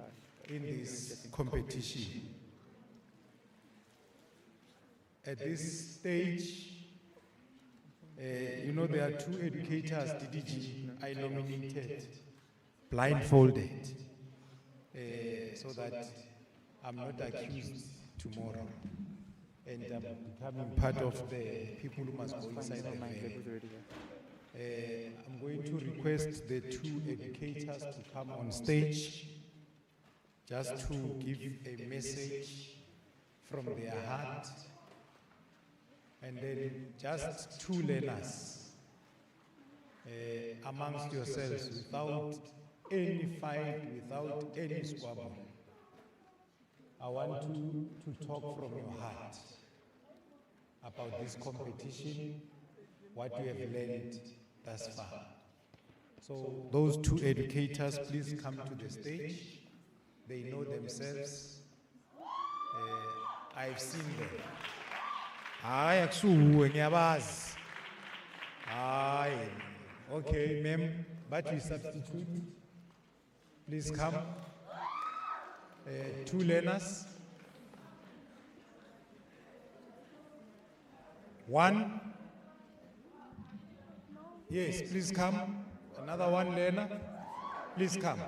in this competition. At this stage, you know, there are two educators, DDG, I nominated, blindfolded, so that I'm not accused tomorrow. And I'm becoming part of the people who must go inside the van. I'm going to request the two educators to come on stage just to give a message from their heart, and then just two learners amongst yourselves without any fight, without any squabble. I want you to talk from your heart about this competition, what you have learned thus far. So those two educators, please come to the stage. They know themselves. I've seen them. Hayi akusuwe ngiyabazi. Hayi. Okay, ma'am, but you substitute. Please come. Two learners. One. Yes, please come. Another one learner. Please come.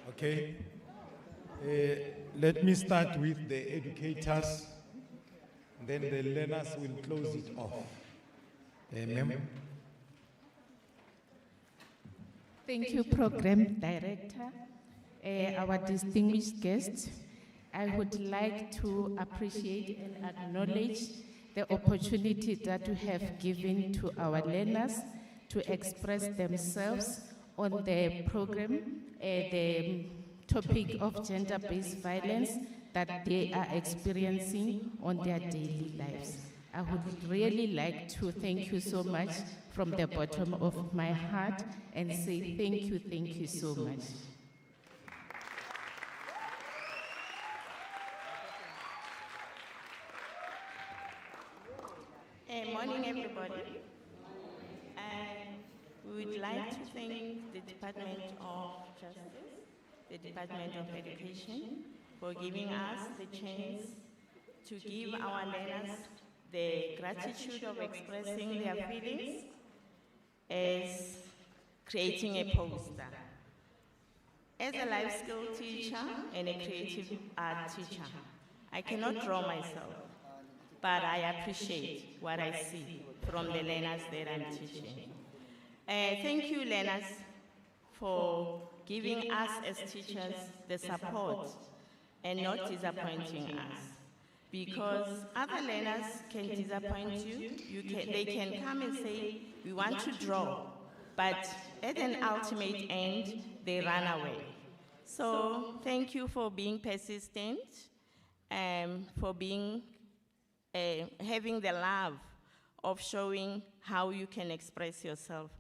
Okay. Let me start with the educators, then the learners will close it off. Ma'am. Thank you, Program Director. Our distinguished guests, I would like to appreciate and acknowledge the opportunity that you have given to our learners to express themselves on the program, the topic of gender-based violence that they are experiencing on their daily lives. I would really like to thank you so much from the bottom of my heart and say thank you so much. Morning, everybody. We would like to thank the Department of Justice, the Department of Education, for giving us the chance to give our learners the gratitude of expressing their feelings as creating a poster. As a life skill teacher and a creative art teacher, I cannot draw myself, but I appreciate what I see from the learners that I'm teaching. Thank you, learners, for giving us as teachers the support and not disappointing us. Because other learners can disappoint you. They can come and say, we want to draw, but at an ultimate end, they run away. So thank you for being persistent, for being, having the love of showing how you can express yourself,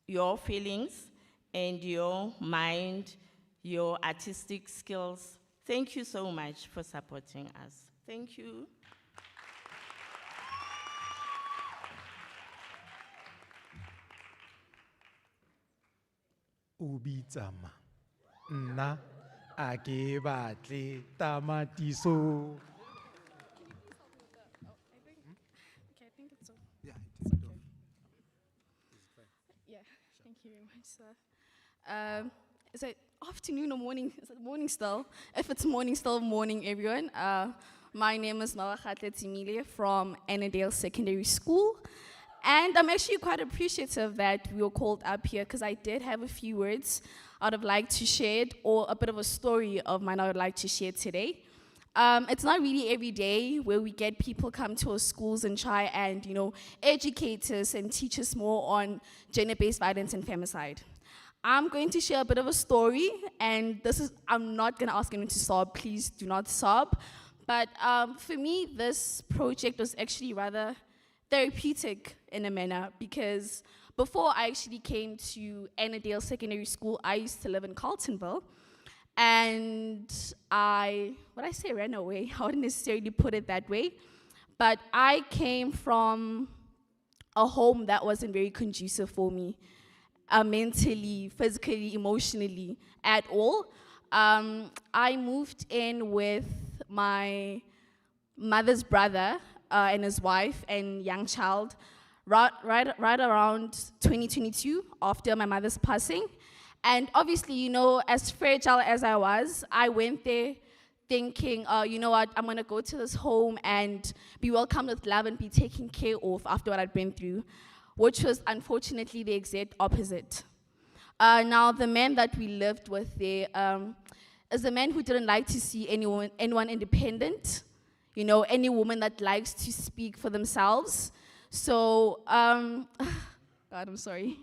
your feelings and your mind, your artistic skills. Thank you so much for supporting us. Thank you. Ubitsama. Nna a ke batle tamatiso. Okay, I think it's all. Yeah, it is. Okay. Yeah, thank you very much, sir. Is it afternoon or morning? Is it morning still? If it's morning still, morning, everyone. My name is Mawakhatle Timile from Annandale Secondary School. And I'm actually quite appreciative that we were called up here because I did have a few words I would have liked to share, or a bit of a story of mine I would like to share today. It's not really every day where we get people come to our schools and try and, educate us and teach us more on gender-based violence and femicide. I'm going to share a bit of a story, and I'm not going to ask anyone to sob. Please do not sob. But for me, this project was actually rather therapeutic in a manner, because before I actually came to Annandale Secondary School, I used to live in Carltonville. And ran away. I wouldn't necessarily put it that way. But I came from a home that wasn't very conducive for me, mentally, physically, emotionally, at all. I moved in with my mother's brother and his wife and young child right around 2022, after my mother's passing. And obviously, as fragile as I was, I went there thinking, you know what, I'm gonna go to this home and be welcomed with love and be taken care of after what I'd been through, which was unfortunately the exact opposite. Now, the man that we lived with there is a man who didn't like to see anyone independent. you know, any woman that likes to speak for themselves. So, God, I'm sorry.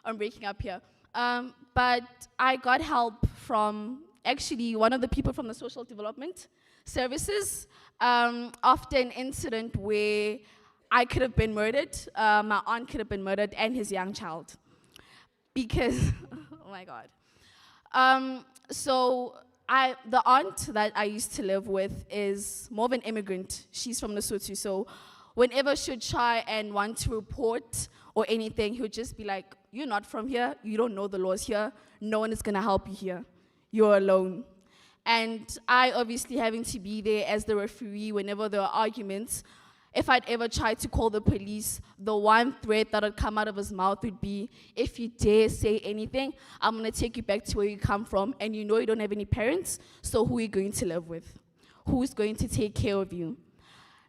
I'm breaking up here. But I got help from actually one of the people from the social development services after an incident where I could have been murdered, my aunt could have been murdered, and his young child. Because, oh my God. So the aunt that I used to live with is more of an immigrant. She's from Lesotho, so whenever she'd try and want to report or anything, he would just be like, you're not from here, you don't know the laws here, no one is gonna help you here, you're alone. And I obviously having to be there as the referee whenever there are arguments, if I'd ever tried to call the police, the one threat that would come out of his mouth would be, if you dare say anything, I'm gonna take you back to where you come from, and you know you don't have any parents, so who are you going to live with? Who's going to take care of you?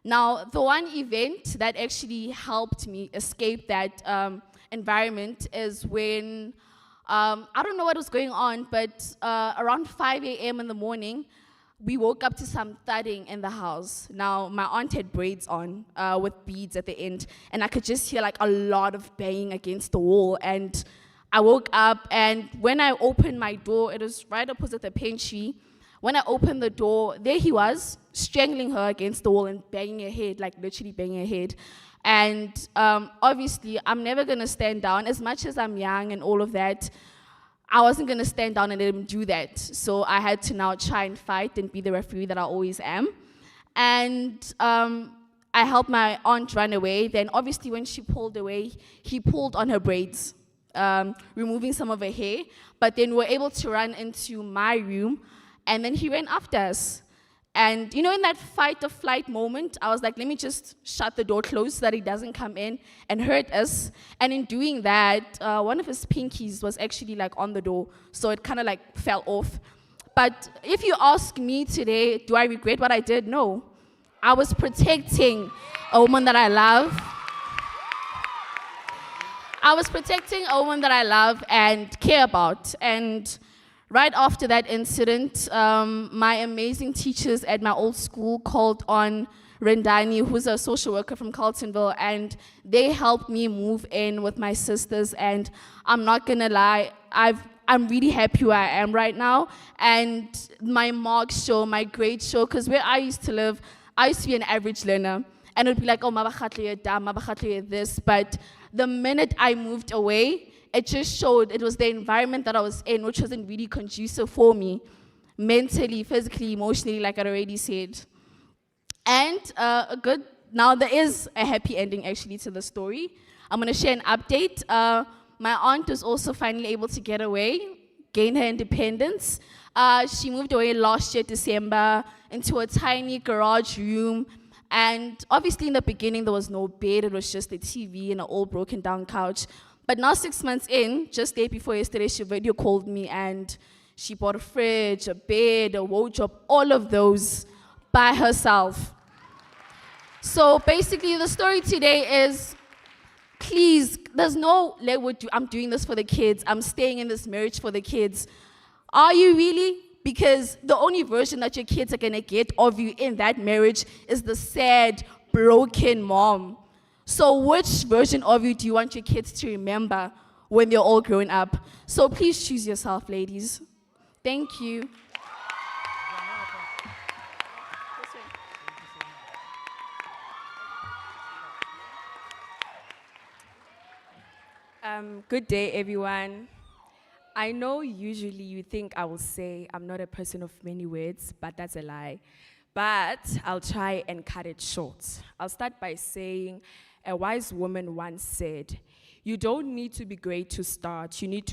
Now, the one event that actually helped me escape that environment is when, I don't know what was going on, but around 5 a.m. in the morning, we woke up to some thudding in the house. Now, my aunt had braids on with beads at the end, and I could just hear like a lot of banging against the wall. And I woke up, and when I opened my door, it was right opposite the pantry. When I opened the door, there he was, strangling her against the wall and banging her head, like literally banging her head. And obviously, I'm never gonna stand down. As much as I'm young and all of that, I wasn't gonna stand down and let him do that. So I had to now try and fight and be the referee that I always am. And I helped my aunt run away. Then obviously when she pulled away, he pulled on her braids, removing some of her hair. But then we were able to run into my room, and then he ran after us. And you know, in that fight or flight moment, I was like, let me just shut the door closed so that he doesn't come in and hurt us. And in doing that, one of his pinkies was actually like on the door, so it kind of like fell off. But if you ask me today, do I regret what I did? No. I was protecting a woman that I love. I was protecting a woman that I love and care about. And right after that incident, my amazing teachers at my old school called on Rendani, who's a social worker from Carltonville, and they helped me move in with my sisters. And I'm not gonna lie, I'm really happy where I am right now. And my marks show, my grades show, because where I used to live, I used to be an average learner. And it would be like, oh, mabakhatle da, mabakhatle this. But the minute I moved away, it just showed it was the environment that I was in, which wasn't really conducive for me, mentally, physically, emotionally, like I already said. And now there is a happy ending actually to the story. I'm gonna share an update. My aunt was also finally able to get away, gain her independence. She moved away last year, December, into a tiny garage room. And obviously in the beginning there was no bed, it was just a TV and an old broken down couch. But now 6 months in, just day before yesterday, she video called me and she bought a fridge, a bed, a wardrobe, all of those by herself. So basically the story today is, please, there's no, I'm doing this for the kids, I'm staying in this marriage for the kids. Are you really? Because the only version that your kids are gonna get of you in that marriage is the sad, broken mom. So which version of you do you want your kids to remember when they're all grown up? So please choose yourself, ladies. Thank you. Good day, everyone. I know usually you think I will say I'm not a person of many words, but that's a lie. But I'll try and cut it short. I'll start by saying, a wise woman once said, you don't need to be great to start. You need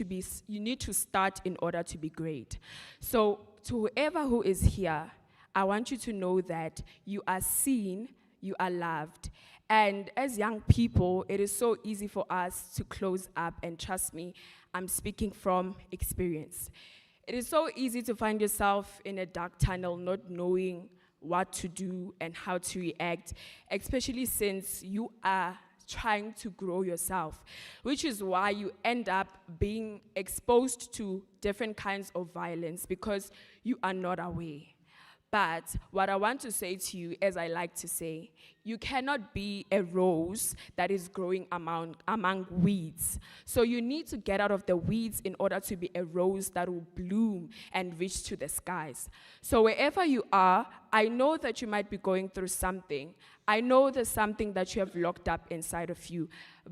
to start in order to be great. So to whoever who is here, I want you to know that you are seen, you are loved. And as young people, it is so easy for us to close up, and trust me, I'm speaking from experience. It is so easy to find yourself in a dark tunnel, not knowing what to do and how to react, especially since you are trying to grow yourself, which is why you end up being exposed to different kinds of violence because you are not aware. But what I want to say to you, as I like to say, you cannot be a rose that is growing among weeds. So you need to get out of the weeds in order to be a rose that will bloom and reach to the skies. So wherever you are, I know that you might be going through something. I know there's something that you have locked up inside of you.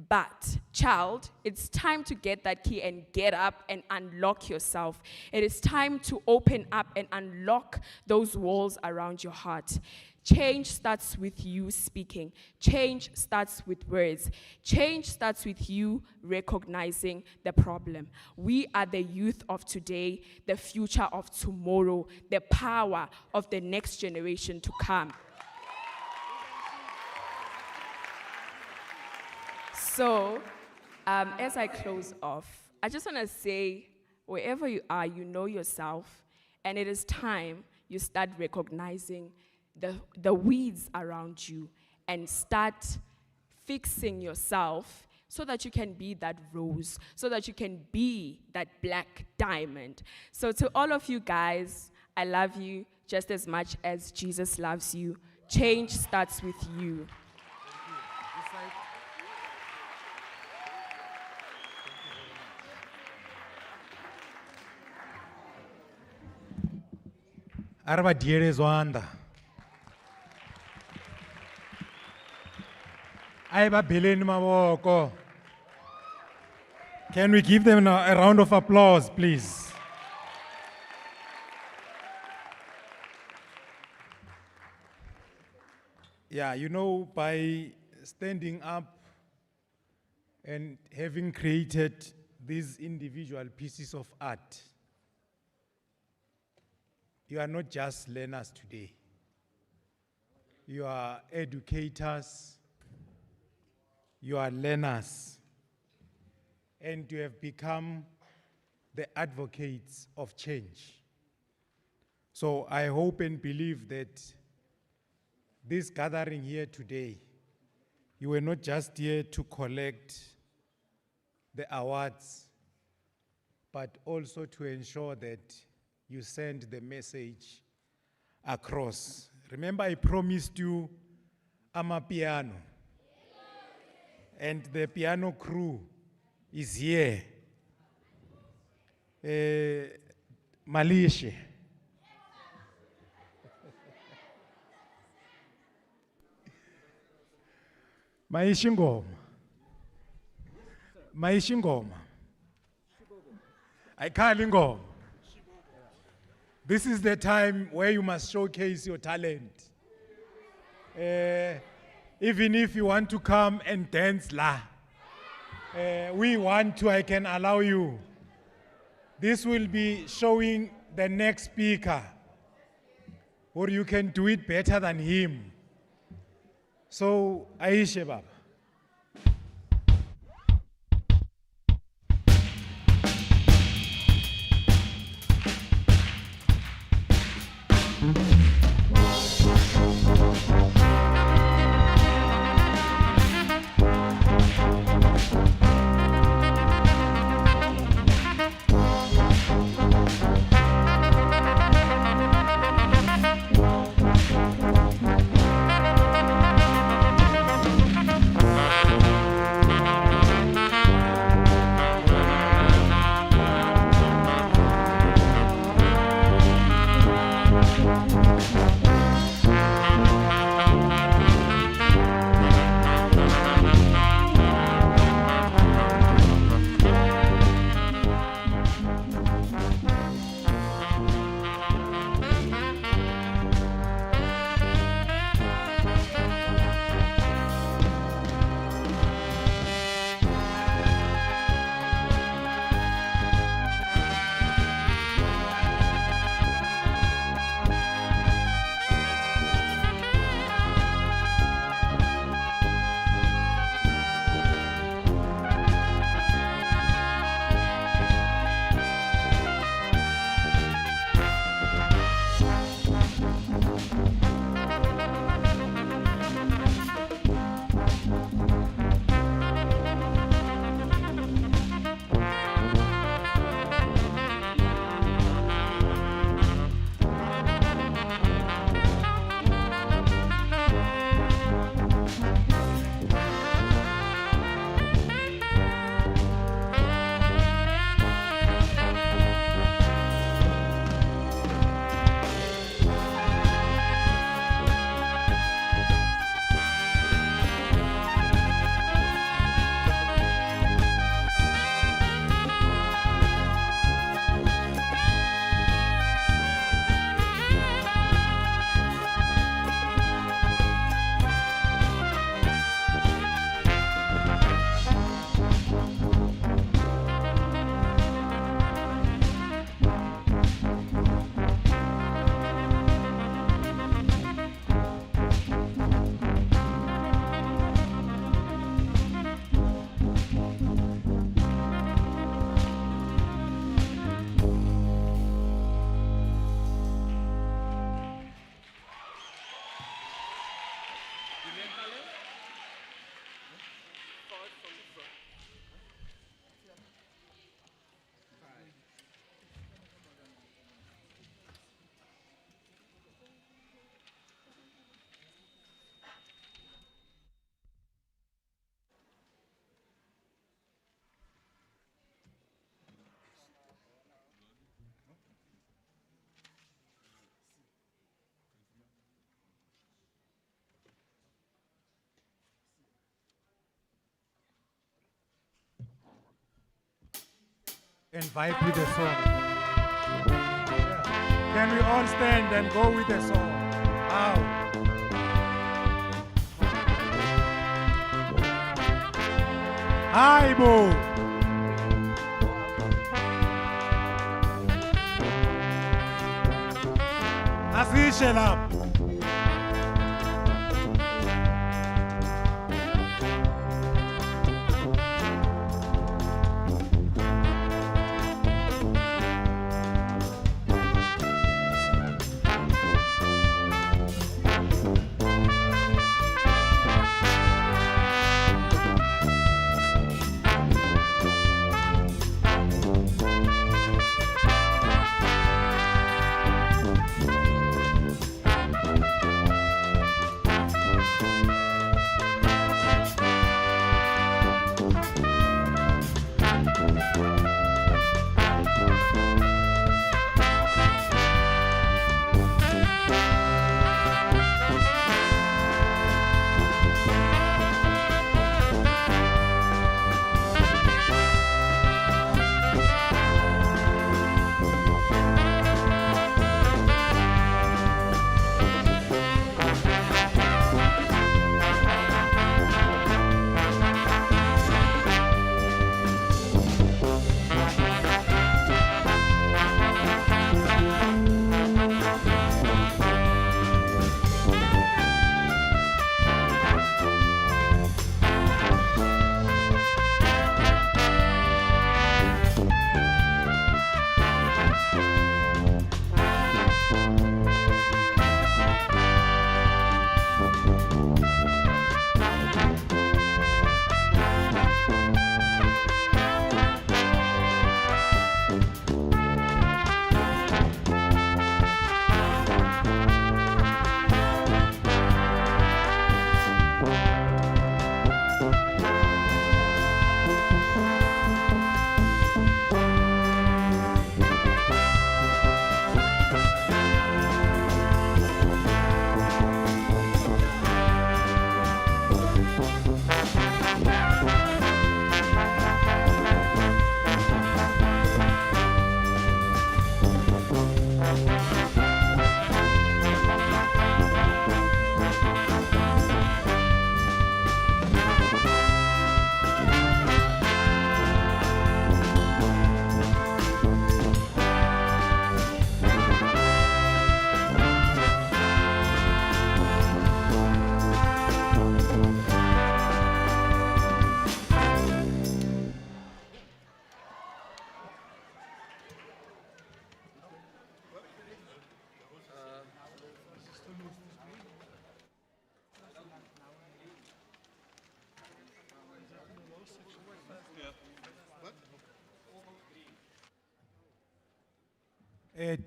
But, child, it's time to get that key and get up and unlock yourself. It is time to open up and unlock those walls around your heart. Change starts with you speaking. Change starts with words. Change starts with you recognizing the problem. We are the youth of today, the future of tomorrow, the power of the next generation to come. So, as I close off, I just want to say, wherever you are, you know yourself, and it is time you start recognizing the weeds around you and start fixing yourself so that you can be that rose, so that you can be that black diamond. So to all of you guys, I love you just as much as Jesus loves you. Change starts with you. Araba diere zwanda. Aiba beleni maboko. Can we give them a round of applause, please? Yeah, you know, by standing up and having created these individual pieces of art, you are not just learners today. You are educators, you are learners, and you have become the advocates of change. So I hope and believe that this gathering here today, you were not just here to collect the awards, but also to ensure that you send the message across. Remember, I promised you piano, and the piano crew is here. Malaysia. Maishingoma. I can't ingoma. This is the time where you must showcase your talent. Even if you want to come and dance la, we want to, I can allow you. This will be showing the next speaker, or you can do it better than him. So, Aisha Baba. and vibe with the song. Yeah. Can we all stand and go with the song? How? Hi, Bo. Asishe lapho.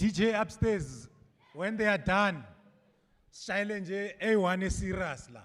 DJ upstairs, when they are done, challenge A1 is serious lapho.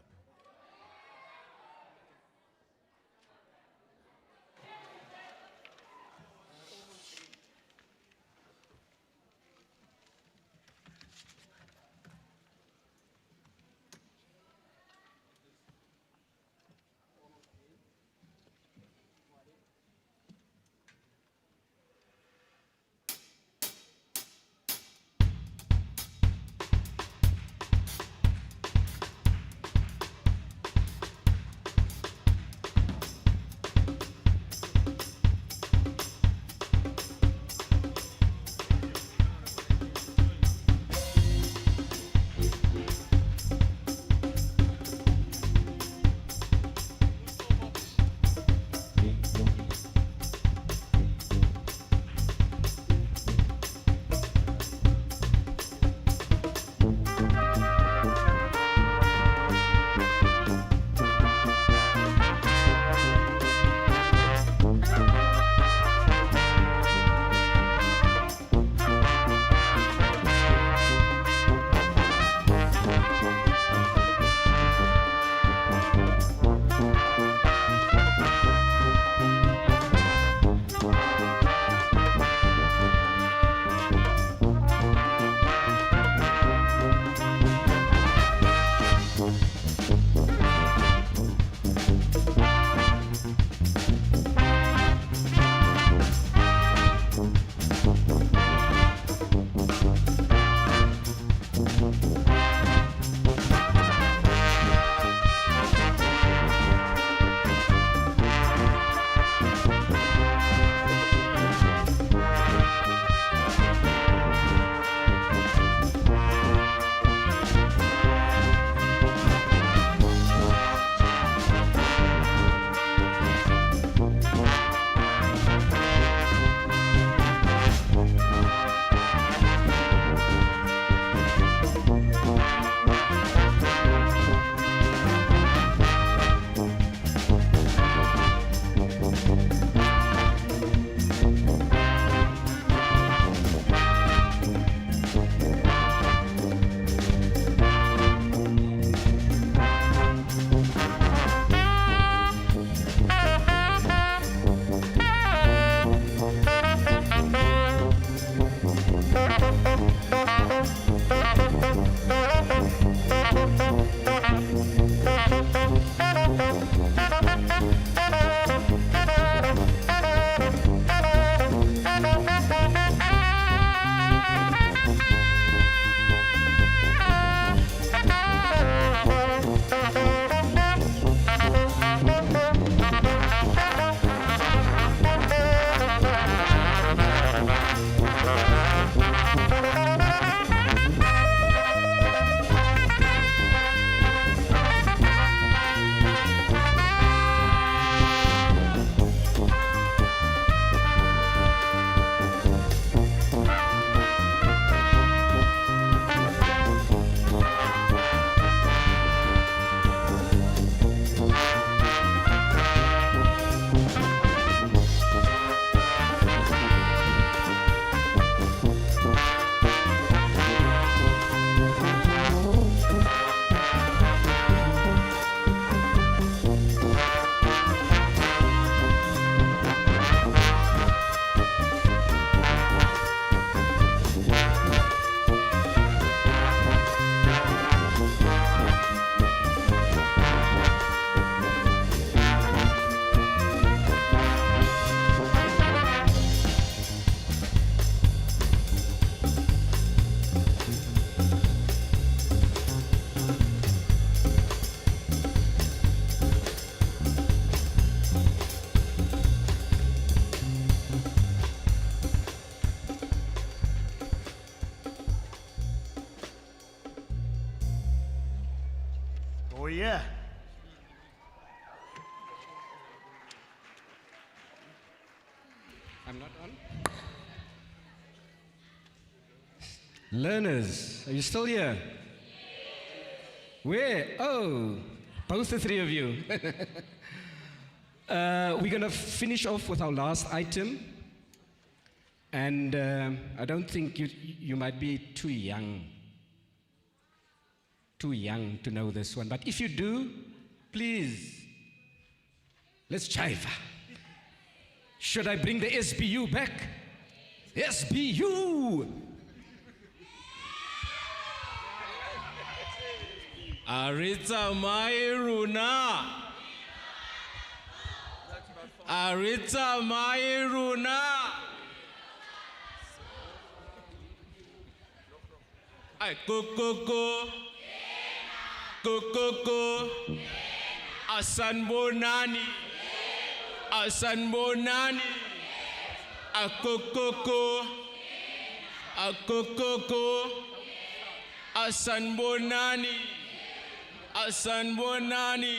I'm not on. Learners, are you still here? Where? Oh, both the three of you. We're going to finish off with our last item. And I don't think you might be too young to know this one. But if you do, please, let's jive. Should I bring the SBU back? SBU! Arita Mairuna. Arita Mairuna. Ay, Kokoko. Kokoko. Asan Bonani. Asan Bonani. Akokoko. Akokoko. Asan Bonani. Asan Bonani.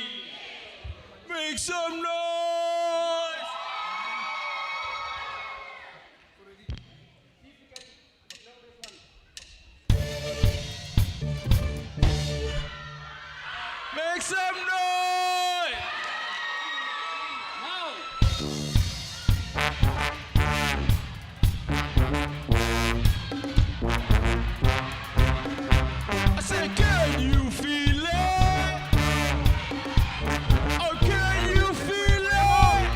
Make some noise. Make some noise. Now. I said, can you feel it? Oh, can you feel it?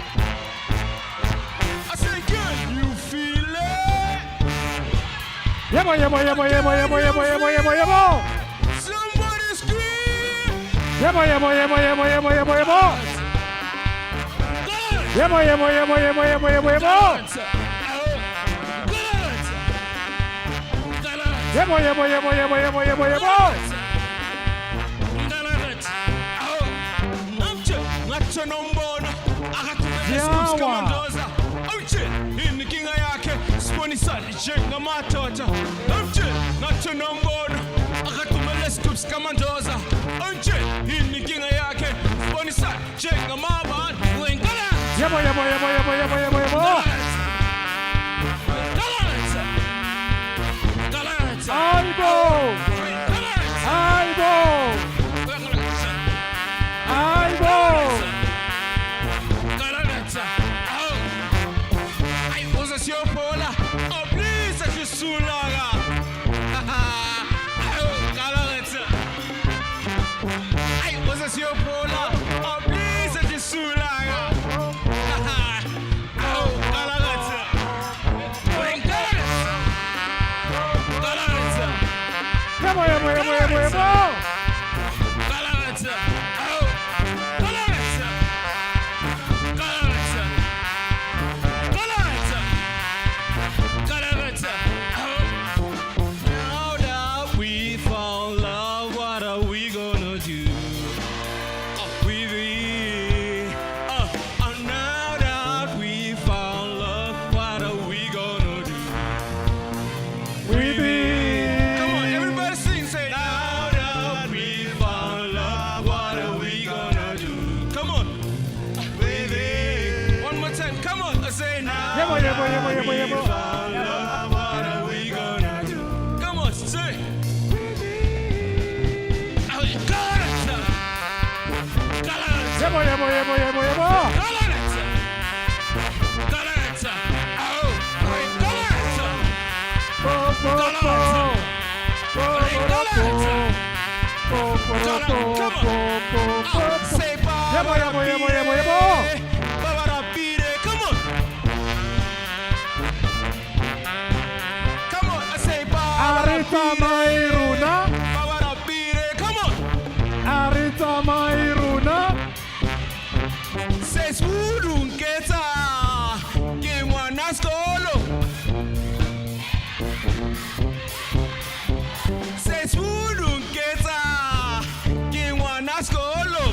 I said, can you feel it? Yebo, yebo, yebo, yebo, yebo, yebo, yebo, yebo, yebo. Somebody scream. Yebo, yebo, yebo, yebo, yebo, yebo, yebo. Yebo, yebo, yebo, yebo, yebo, yebo, yebo. Yebo, yebo, yebo, yebo, yebo, yebo, yebo. Yebo, yebo, yebo, yebo, yebo, yebo, yebo. Aibo! Aibo! Aibo! Oh, please, I just soon I was a your pola. Oh, please, I just soon Yebo, yebo, yebo, yebo, yebo. Now that we found love, what are we gonna do? Oh, now that we found love, what are we gonna do? Come on, everybody sing, say now that we found love, what are we gonna do? Come on, baby. One more time, come on, I say now. Yebo, yebo, yebo, yebo, that we yebo. found love, what are we gonna do? Come on, say. Oh, you got it. Got it. Yebo, yebo, yebo, yebo, yebo. Got it. Got it. Oh, got it. Bo, bo, bo. Bo, bo, bo. Bo, bo, bo, bo, bo, bo. Say bye. Yebo, yebo, yebo, yebo, yebo. Come on. Come on, I say bye. Arita Mairuna. Come on. Arita Mairuna. Say Swudunketa. Game one, Nascolo. Say Swudunketa. Game one, Nascolo.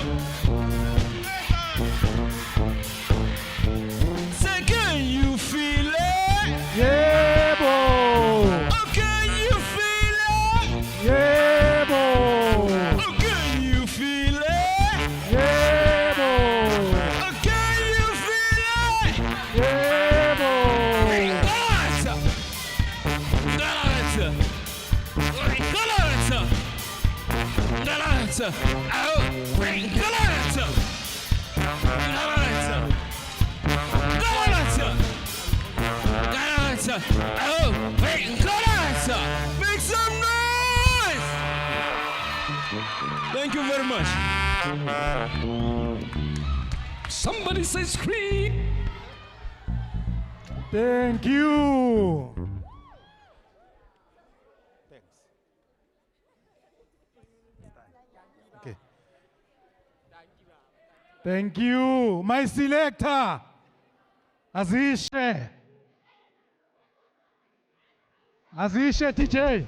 Say, can you feel it? Yebo. Oh, can you feel it? Oh, Galata. Oh, Galata. Make some noise. Thank you very much. Somebody say scream. Thank you. Thanks. Okay. Thank you. My selector, Azishe. Azishe TJ.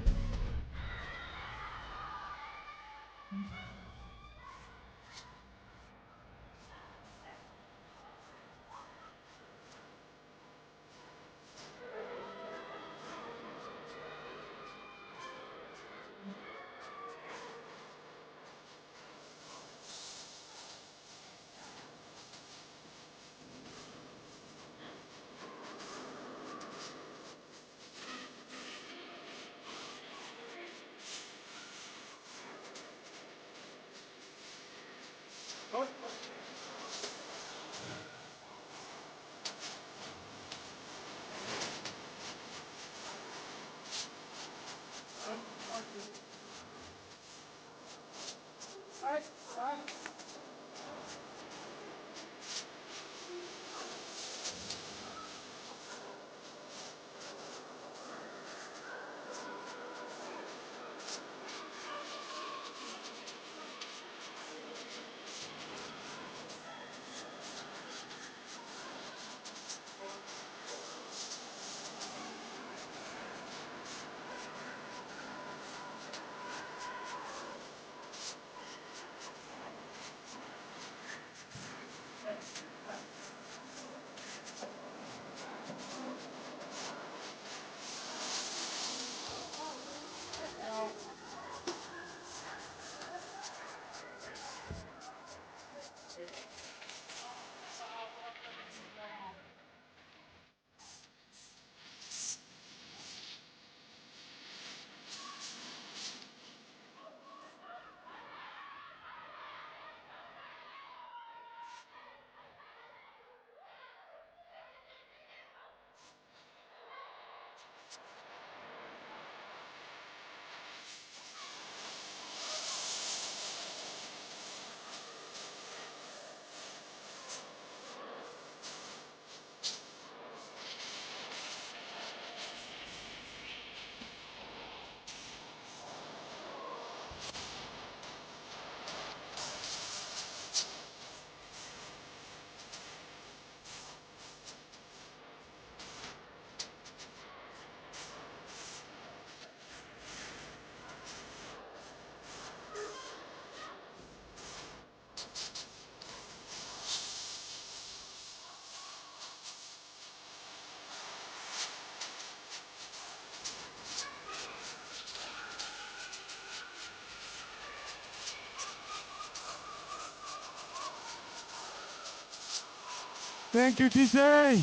Thank you, TJ.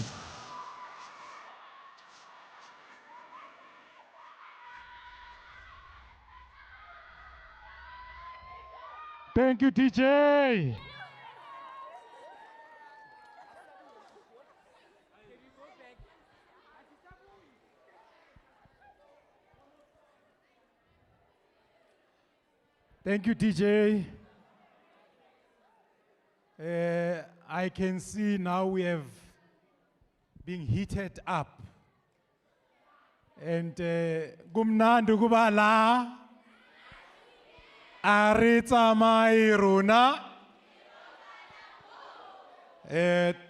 Thank you, TJ. Thank you, TJ. I can see now we have been heated up. And gumnandi kuba la aritsa mairuna.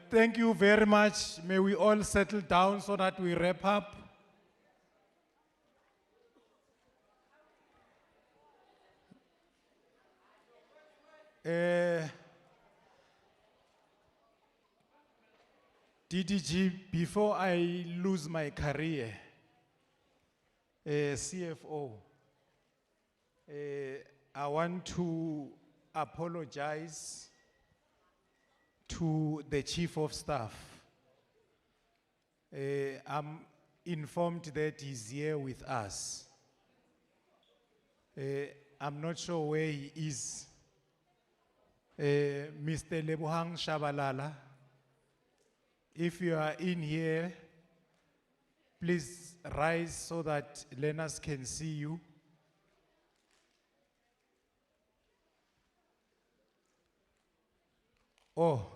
Thank you very much. May we all settle down so that we wrap up. DDG, before I lose my career, CFO, I want to apologize to the Chief of Staff. I'm informed that he's here with us. I'm not sure where he is. Mr. Lebohang Shabalala, if you are in here, please rise so that learners can see you. Oh,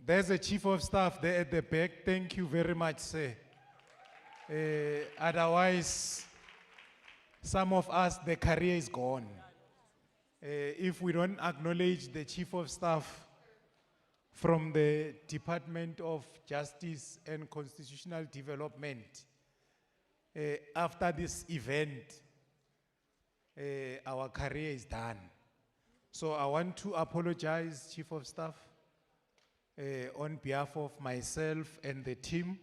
there's a chief of staff there at the back. Thank you very much, sir. Otherwise, some of us, the career is gone. If we don't acknowledge the chief of staff from the Department of Justice and Constitutional Development, after this event, our career is done. So I want to apologize, Chief of Staff, on behalf of myself and the team,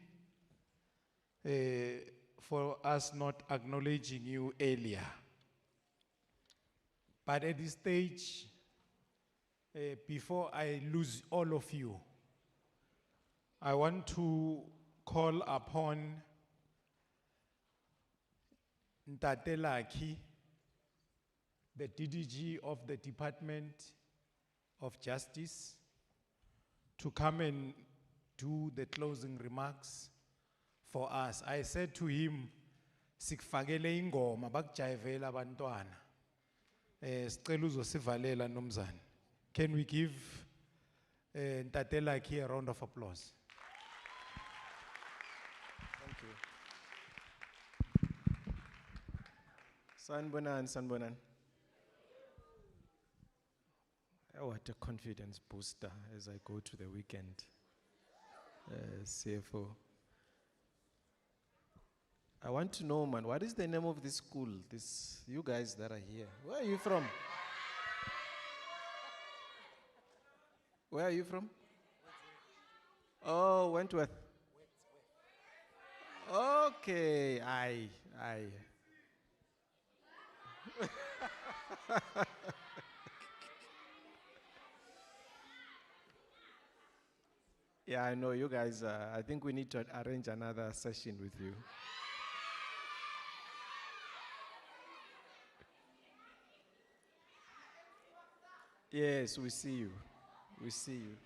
for us not acknowledging you earlier. But at this stage, before I lose all of you, I want to call upon Ntate Laki, the DDG of the Department of Justice, to come and do the closing remarks for us. I said to him, sikfakele ingoma bakujayivela abantwana. Sicela uzosivalela nomzana. Can we give Ntate Laki a round of applause? Thank you. Sanbonan. Oh, what a confidence booster as I go to the weekend. CFO. I want to know, man, what is the name of this school? You guys that are here. Where are you from? Where are you from? Oh, Wentworth. Okay, I. Yeah, I know you guys. I think we need to arrange another session with you. Yes, we see you. We see you.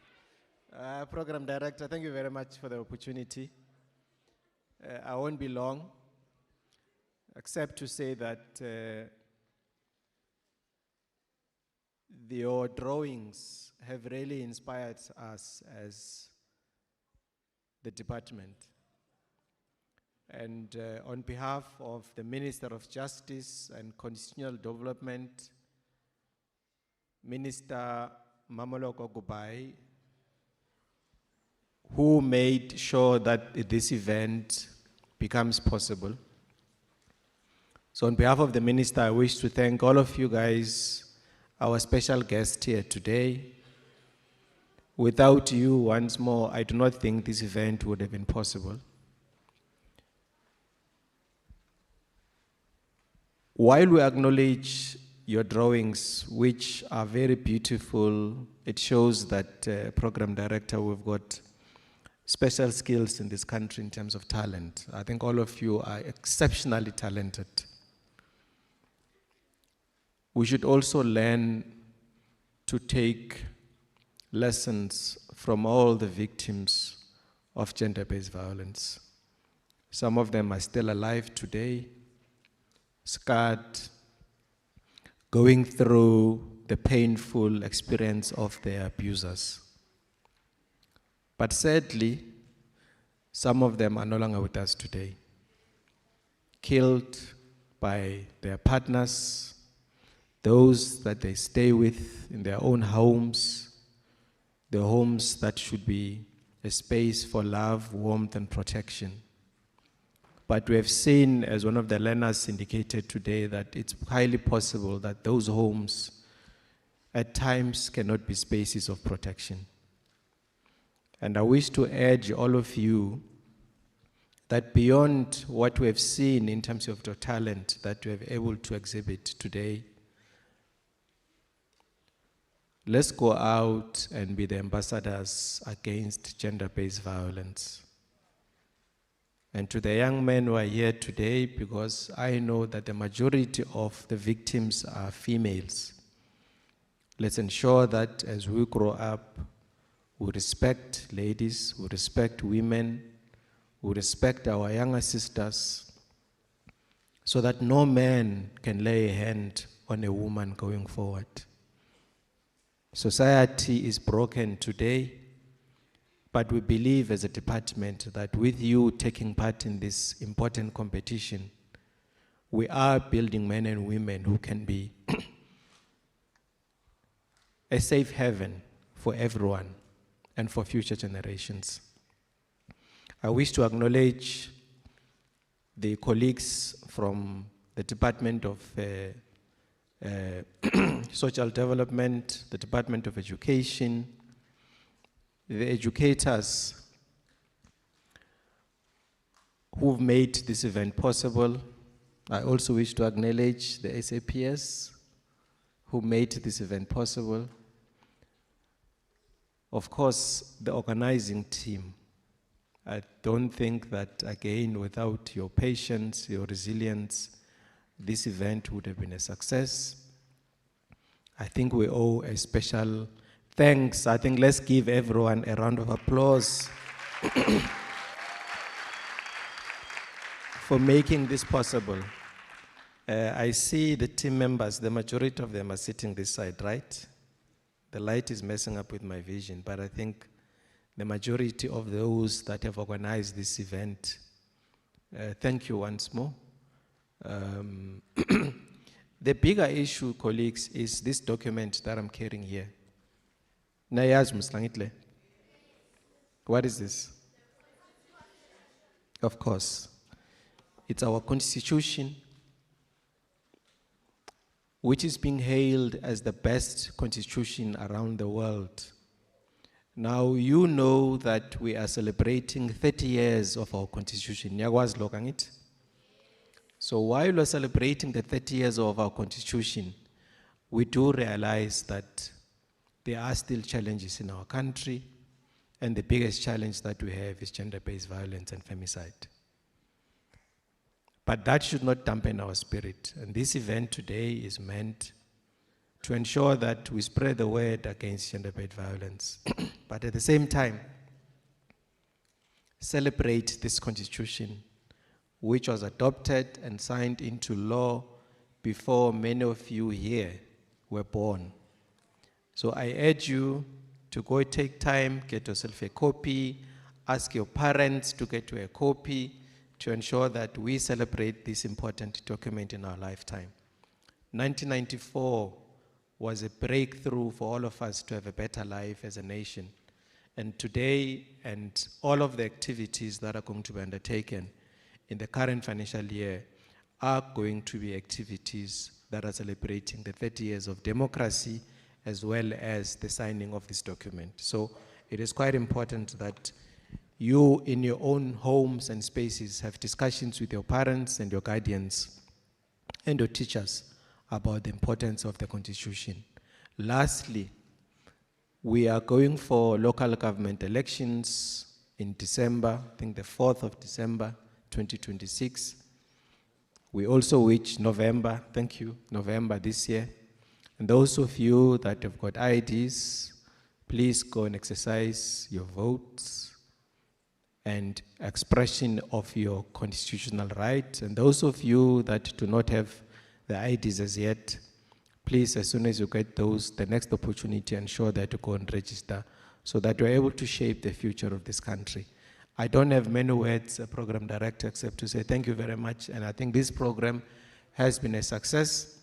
Program Director, thank you very much for the opportunity. I won't be long, except to say that your drawings have really inspired us as the department. And on behalf of the Minister of Justice and Constitutional Development, Minister Mamoloko Gubai, who made sure that this event becomes possible. So on behalf of the Minister, I wish to thank all of you guys, our special guest here today. Without you, once more, I do not think this event would have been possible. While we acknowledge your drawings, which are very beautiful, it shows that Program Director, we've got special skills in this country in terms of talent. I think all of you are exceptionally talented. We should also learn to take lessons from all the victims of gender-based violence. Some of them are still alive today, scarred, going through the painful experience of their abusers. But sadly, some of them are no longer with us today, killed by their partners, those that they stay with in their own homes, the homes that should be a space for love, warmth, and protection. But we have seen, as one of the learners indicated today, that it's highly possible that those homes at times cannot be spaces of protection. And I wish to urge all of you that beyond what we have seen in terms of the talent that we have able to exhibit today, let's go out and be the ambassadors against gender-based violence. And to the young men who are here today, because I know that the majority of the victims are females, Let's ensure that as we grow up, we respect ladies, we respect women, we respect our younger sisters, so that no man can lay a hand on a woman going forward. Society is broken today, but we believe as a department that with you taking part in this important competition, we are building men and women who can be a safe haven for everyone and for future generations. I wish to acknowledge the colleagues from the Department of Social Development, the Department of Education, the educators who've made this event possible. I also wish to acknowledge the SAPS who made this event possible. Of course, the organizing team. I don't think that, again, without your patience, your resilience, this event would have been a success. I think we owe a special thanks. I think let's give everyone a round of applause for making this possible. I see the team members, the majority of them are sitting this side, right? The light is messing up with my vision, but I think the majority of those that have organized this event, thank you once more. The bigger issue, colleagues, is this document that I'm carrying here. Nayaz Muslangitle. What is this? Of course, it's our constitution, which is being hailed as the best constitution around the world. Now, you know that we are celebrating 30 years of our constitution. Nyakwazi lokho angithi? So while we're celebrating the 30 years of our constitution, we do realize that there are still challenges in our country, and the biggest challenge that we have is gender-based violence and femicide. But that should not dampen our spirit. And this event today is meant to ensure that we spread the word against gender-based violence, but at the same time, celebrate this constitution, which was adopted and signed into law before many of you here were born. So I urge you to go take time, get yourself a copy, ask your parents to get you a copy, to ensure that we celebrate this important document in our lifetime. 1994 was a breakthrough for all of us to have a better life as a nation. And today, and all of the activities that are going to be undertaken in the current financial year are going to be activities that are celebrating the 30 years of democracy as well as the signing of this document. So it is quite important that you in your own homes and spaces have discussions with your parents and your guardians and your teachers about the importance of the Constitution. Lastly, we are going for local government elections in December, I think the 4th of December, 2026. We also wish November, thank you, November this year. And those of you that have got IDs, please go and exercise your votes and expression of your constitutional right. And those of you that do not have the IDs as yet, please, as soon as you get those, the next opportunity, ensure that you go and register so that you're able to shape the future of this country. I don't have many words, Program Director, except to say thank you very much. And I think this program has been a success.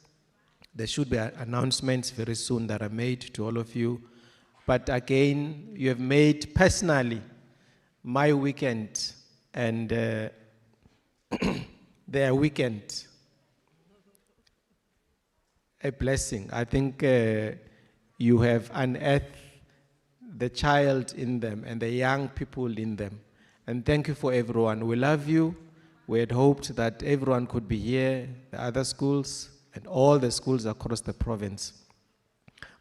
There should be announcements very soon that are made to all of you. But again, you have made personally my weekend and their weekend a blessing. I think you have unearthed the child in them and the young people in them. And thank you for everyone. We love you. We had hoped that everyone could be here, the other schools, and all the schools across the province.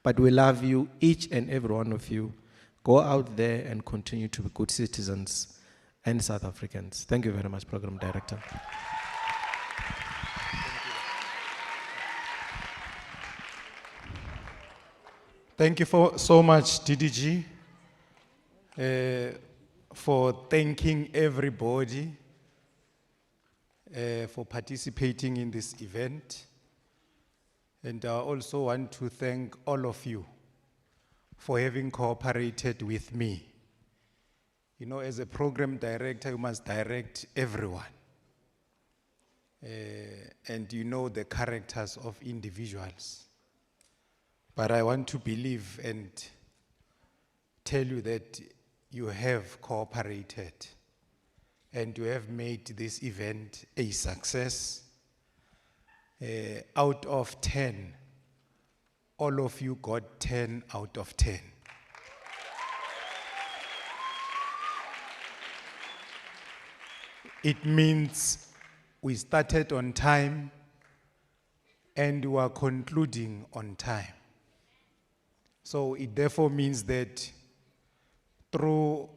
But we love you, each and every one of you. Go out there and continue to be good citizens and South Africans. Thank you very much, Program Director. Thank you so much, DDG, for thanking everybody for participating in this event. And I also want to thank all of you for having cooperated with me. You know, as a program director, you must direct everyone. And you know the characters of individuals. But I want to believe and tell you that you have cooperated and you have made this event a success. Out of 10, all of you got 10 out of 10. It means we started on time and we are concluding on time. So it therefore means that throughout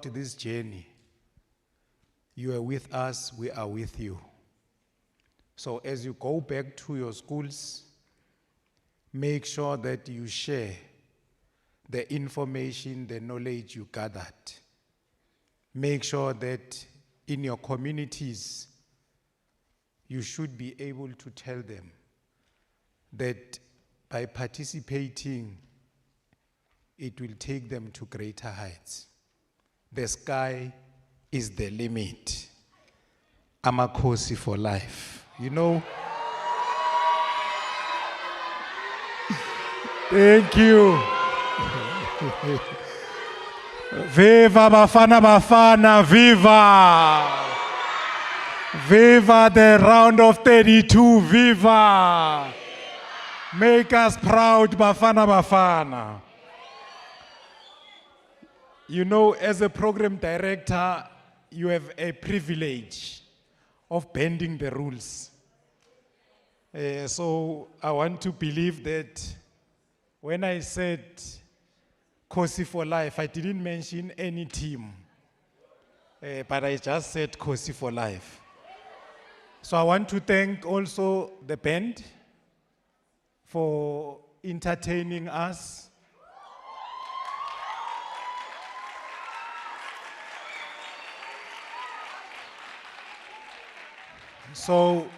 this journey, you are with us, we are with you. So as you go back to your schools, make sure that you share the information, the knowledge you gathered. Make sure that in your communities, you should be able to tell them that by participating, it will take them to greater heights. The sky is the limit. Amakhosi for life. You know? Thank you. Viva Bafana Bafana, viva! Viva the round of 32, viva! Make us proud, Bafana Bafana. You know, as a program director, you have a privilege of bending the rules. So I want to believe that when I said Kosi for life, I didn't mention any team, but I just said Kosi for life. So I want to thank also the band for entertaining us. So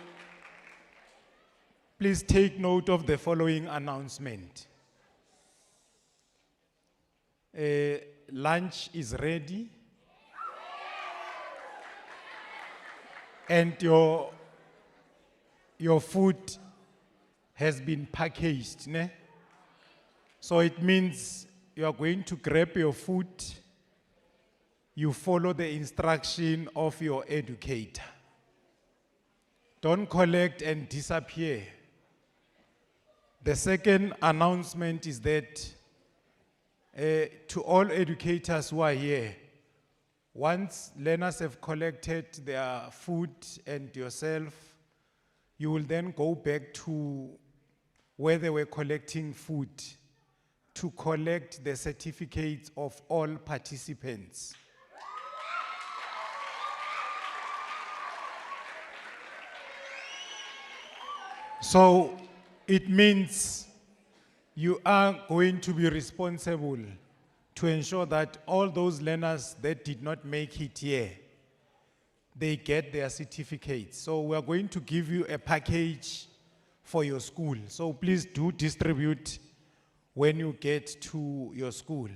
please take note of the following announcement. Lunch is ready. And your food has been packaged, ne? So it means you are going to grab your food, you follow the instruction of your educator. Don't collect and disappear. The second announcement is that to all educators who are here, once learners have collected their food and yourself, you will then go back to where they were collecting food to collect the certificates of all participants. So it means you are going to be responsible to ensure that all those learners that did not make it here, they get their certificates. So we are going to give you a package for your school. So please do distribute when you get to your school.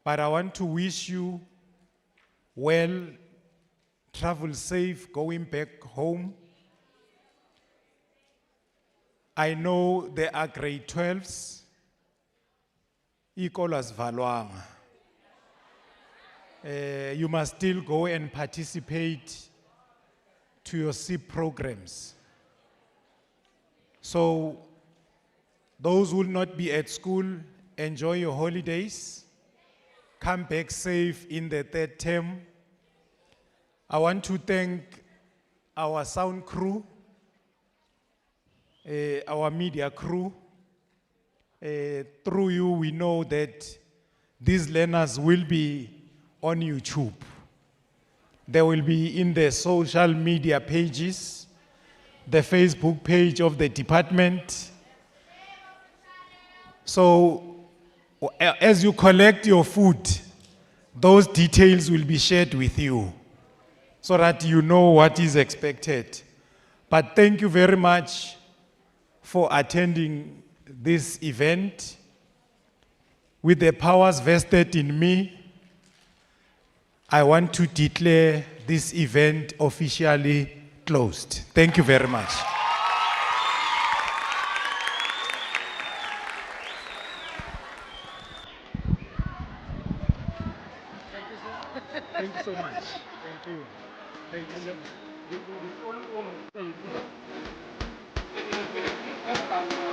But I want to wish you well, travel safe, going back home. I know there are grade 12s, Ikolas Valwanga. You must still go and participate to your SIP programs. So those who will not be at school, enjoy your holidays. Come back safe in the third term. I want to thank our sound crew, our media crew. Through you, we know that these learners will be on YouTube. They will be in the social media pages, the Facebook page of the department, So as you collect your food, those details will be shared with you so that you know what is expected. But thank you very much for attending this event. With the powers vested in me, I want to declare this event officially closed. Thank you very much. Thank you so much. Thank you. Thank you.